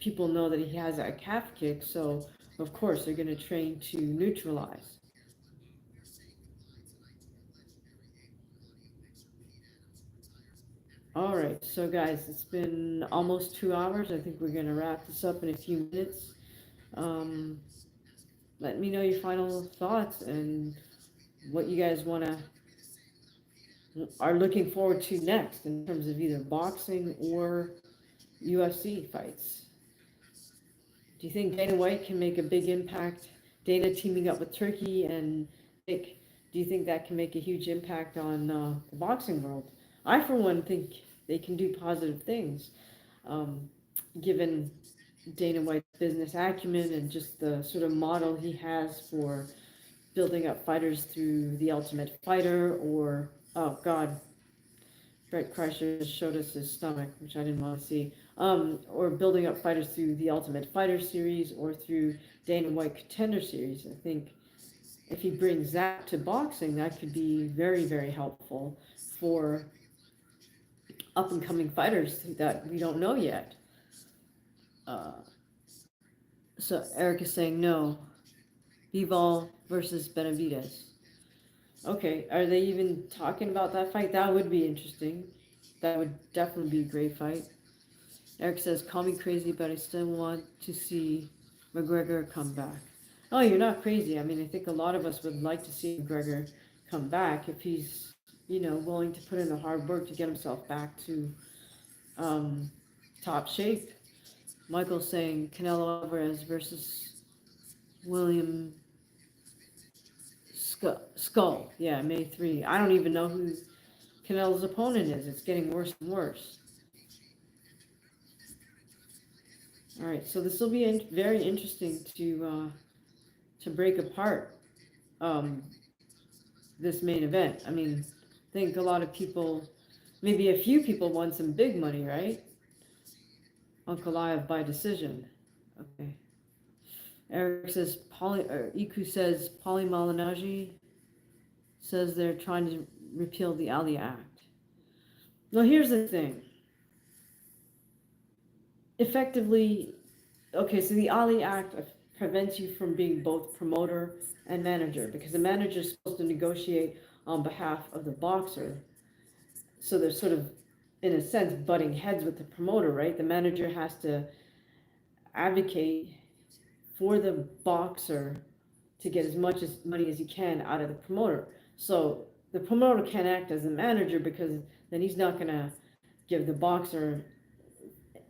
people know that he has a calf kick, so of course they're going to train to neutralize. All right, so guys, it's been almost 2 hours. I think we're going to wrap this up in a few minutes. Um, Let me know your final thoughts and what you guys are looking forward to next in terms of either boxing or UFC fights. Do you think Dana White can make a big impact? Dana teaming up with Turkey and Nick, do you think that can make a huge impact on the boxing world? I, for one, think they can do positive things, um, given Dana White's business acumen and just the sort of model he has for building up fighters through The Ultimate Fighter or, oh God, Brett Kreischer just showed us his stomach, which I didn't want to see. Or building up fighters through the Ultimate Fighter series or through Dana White Contender series. I think if he brings that to boxing, that could be very, very helpful for up and coming fighters that we don't know yet. Uh, so Eric is saying no. Bivol versus Benavidez. Okay, are they even talking about that fight? That would be interesting. That would definitely be a great fight. Eric says, call me crazy, but I still want to see McGregor come back. Oh, you're not crazy. I mean, I think a lot of us would like to see McGregor come back if he's, willing to put in the hard work to get himself back to um, top shape. Michael's saying Canelo Alvarez versus William Skull. Yeah, May 3. I don't even know who Canelo's opponent is. It's getting worse and worse. All right, so this will be very interesting to break apart this main event. I mean, I think a lot of people, maybe a few people, won some big money, right? Ankalaev by decision. Okay. Eric says Iku says Paulie Malignaggi says they're trying to repeal the Ali Act. Well, here's the thing. Effectively, okay, so the Ali Act prevents you from being both promoter and manager because the manager is supposed to negotiate on behalf of the boxer. So they're sort of, in a sense, butting heads with the promoter, right? The manager has to advocate for the boxer to get as much money as he can out of the promoter. So the promoter can't act as the manager because then he's not going to give the boxer,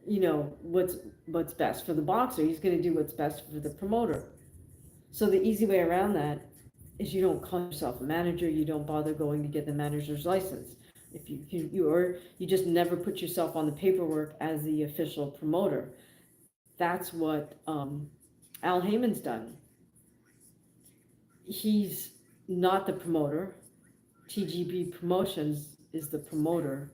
what's best for the boxer. He's going to do what's best for the promoter. So the easy way around that is you don't call yourself a manager. You don't bother going to get the manager's license. If you just never put yourself on the paperwork as the official promoter. That's what Al Heyman's done. He's not the promoter. TGB Promotions is the promoter.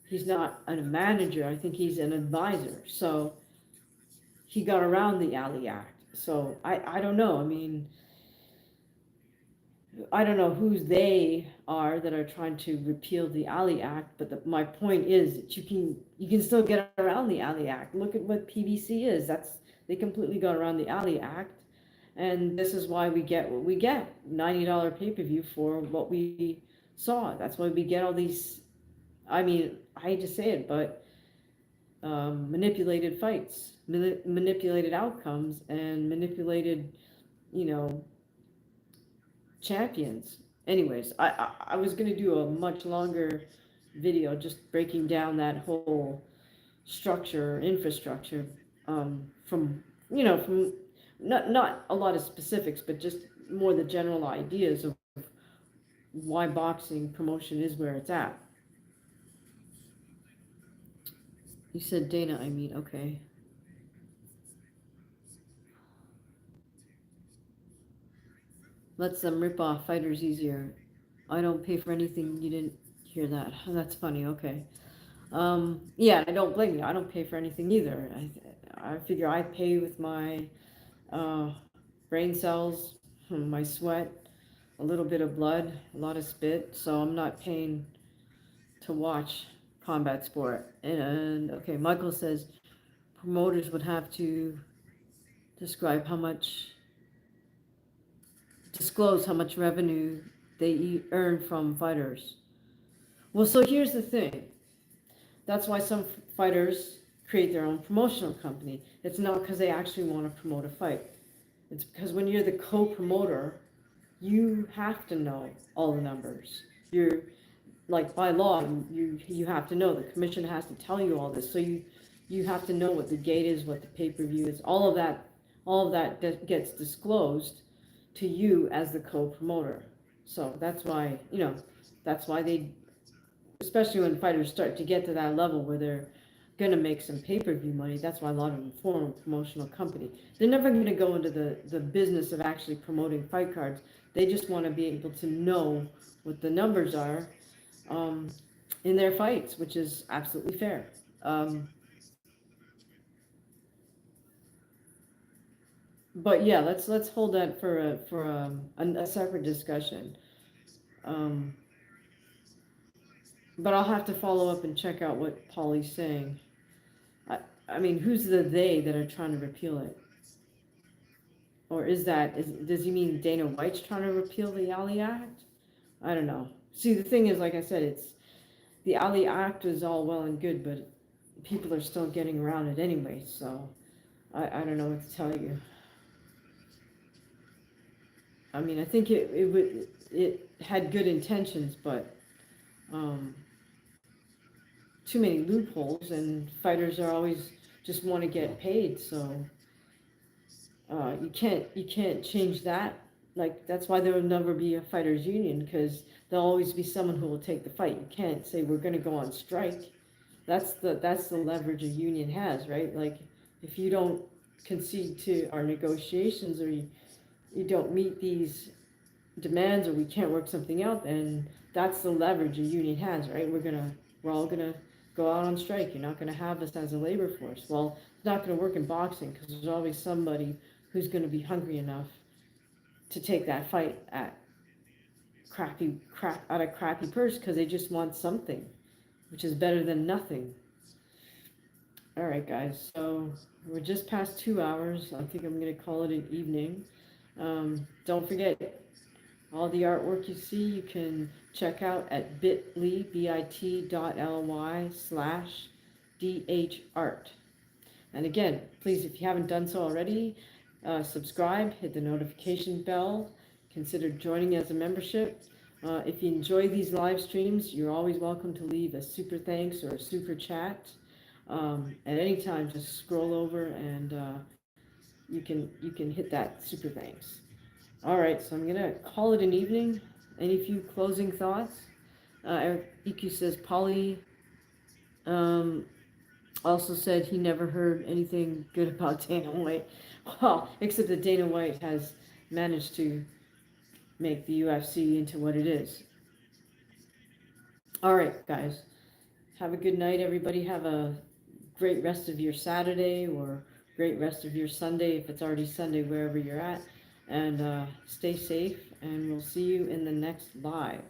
He's not a manager. I think he's an advisor. So he got around the Ali Act. So I don't know. I mean, I don't know who they are that are trying to repeal the Ali Act, but my point is that you can still get around the Ali Act. Look at what PBC is. They completely got around the Ali Act, and this is why we get what we get: $90 pay-per-view for what we saw. That's why we get all these. I mean, I hate to say it, but manipulated fights, manipulated outcomes, and manipulated, champions. anyways, I was gonna do a much longer video just breaking down that whole structure, infrastructure, from from not a lot of specifics, but just more the general ideas of why boxing promotion is where it's at. You said Dana, I mean, okay. Lets them rip off fighters easier. I don't pay for anything. You didn't hear that. That's funny. Okay. Yeah, I don't blame you. I don't pay for anything either. I figure I pay with my uh, brain cells, my sweat, a little bit of blood, a lot of spit. So I'm not paying to watch combat sport. And okay, Michael says promoters would have to describe how much, disclose how much revenue they earn from fighters. Well, so here's the thing. That's why some fighters create their own promotional company. It's not because they actually want to promote a fight. It's because when you're the co-promoter, you have to know all the numbers. You're like by law, you have to know. The commission has to tell you all this. So you have to know what the gate is, what the pay-per-view is. All of that gets disclosed to you as the co-promoter. So that's why that's why they, especially when fighters start to get to that level where they're going to make some pay-per-view money. That's why a lot of them form a promotional company. They're never going to go into the business of actually promoting fight cards. They just want to be able to know what the numbers are, in their fights, which is absolutely fair. But yeah, let's hold that for a separate discussion. Um, but I'll have to follow up and check out what Paulie's saying. I, I mean, who's the they that are trying to repeal it? Or does he mean Dana White's trying to repeal the Ali Act? I don't know. See, the thing is, like I said, it's the Ali Act is all well and good, but people are still getting around it anyway, so I don't know what to tell you. I mean, I think it had good intentions, but um, too many loopholes, and fighters are always just want to get paid, so you can't change that. Like that's why there will never be a fighters union because there'll always be someone who will take the fight. You can't say we're going to go on strike. That's the leverage a union has, right? Like if you don't concede to our negotiations or you don't meet these demands or we can't work something out, then that's the leverage a union has, right? We're all gonna go out on strike. You're not gonna have us as a labor force. Well, it's not gonna work in boxing because there's always somebody who's gonna be hungry enough to take that fight at crap at a crappy purse because they just want something, which is better than nothing. All right, guys. So we're just past 2 hours. I think I'm gonna call it an evening. Don't forget, all the artwork you see, you can check out at bit.ly/dhart. And again, please, if you haven't done so already, subscribe, hit the notification bell, consider joining as a membership. If you enjoy these live streams, you're always welcome to leave a super thanks or a super chat. At any time, just scroll over and you can hit that super thanks. All right, so I'm gonna call it an evening. Any few closing thoughts? Eric EQ says Polly also said he never heard anything good about Dana White. Well, except that Dana White has managed to make the UFC into what it is. All right, guys. Have a good night, everybody. Have a great rest of your Saturday or great rest of your Sunday if it's already Sunday, wherever you're at. And stay safe, and we'll see you in the next live.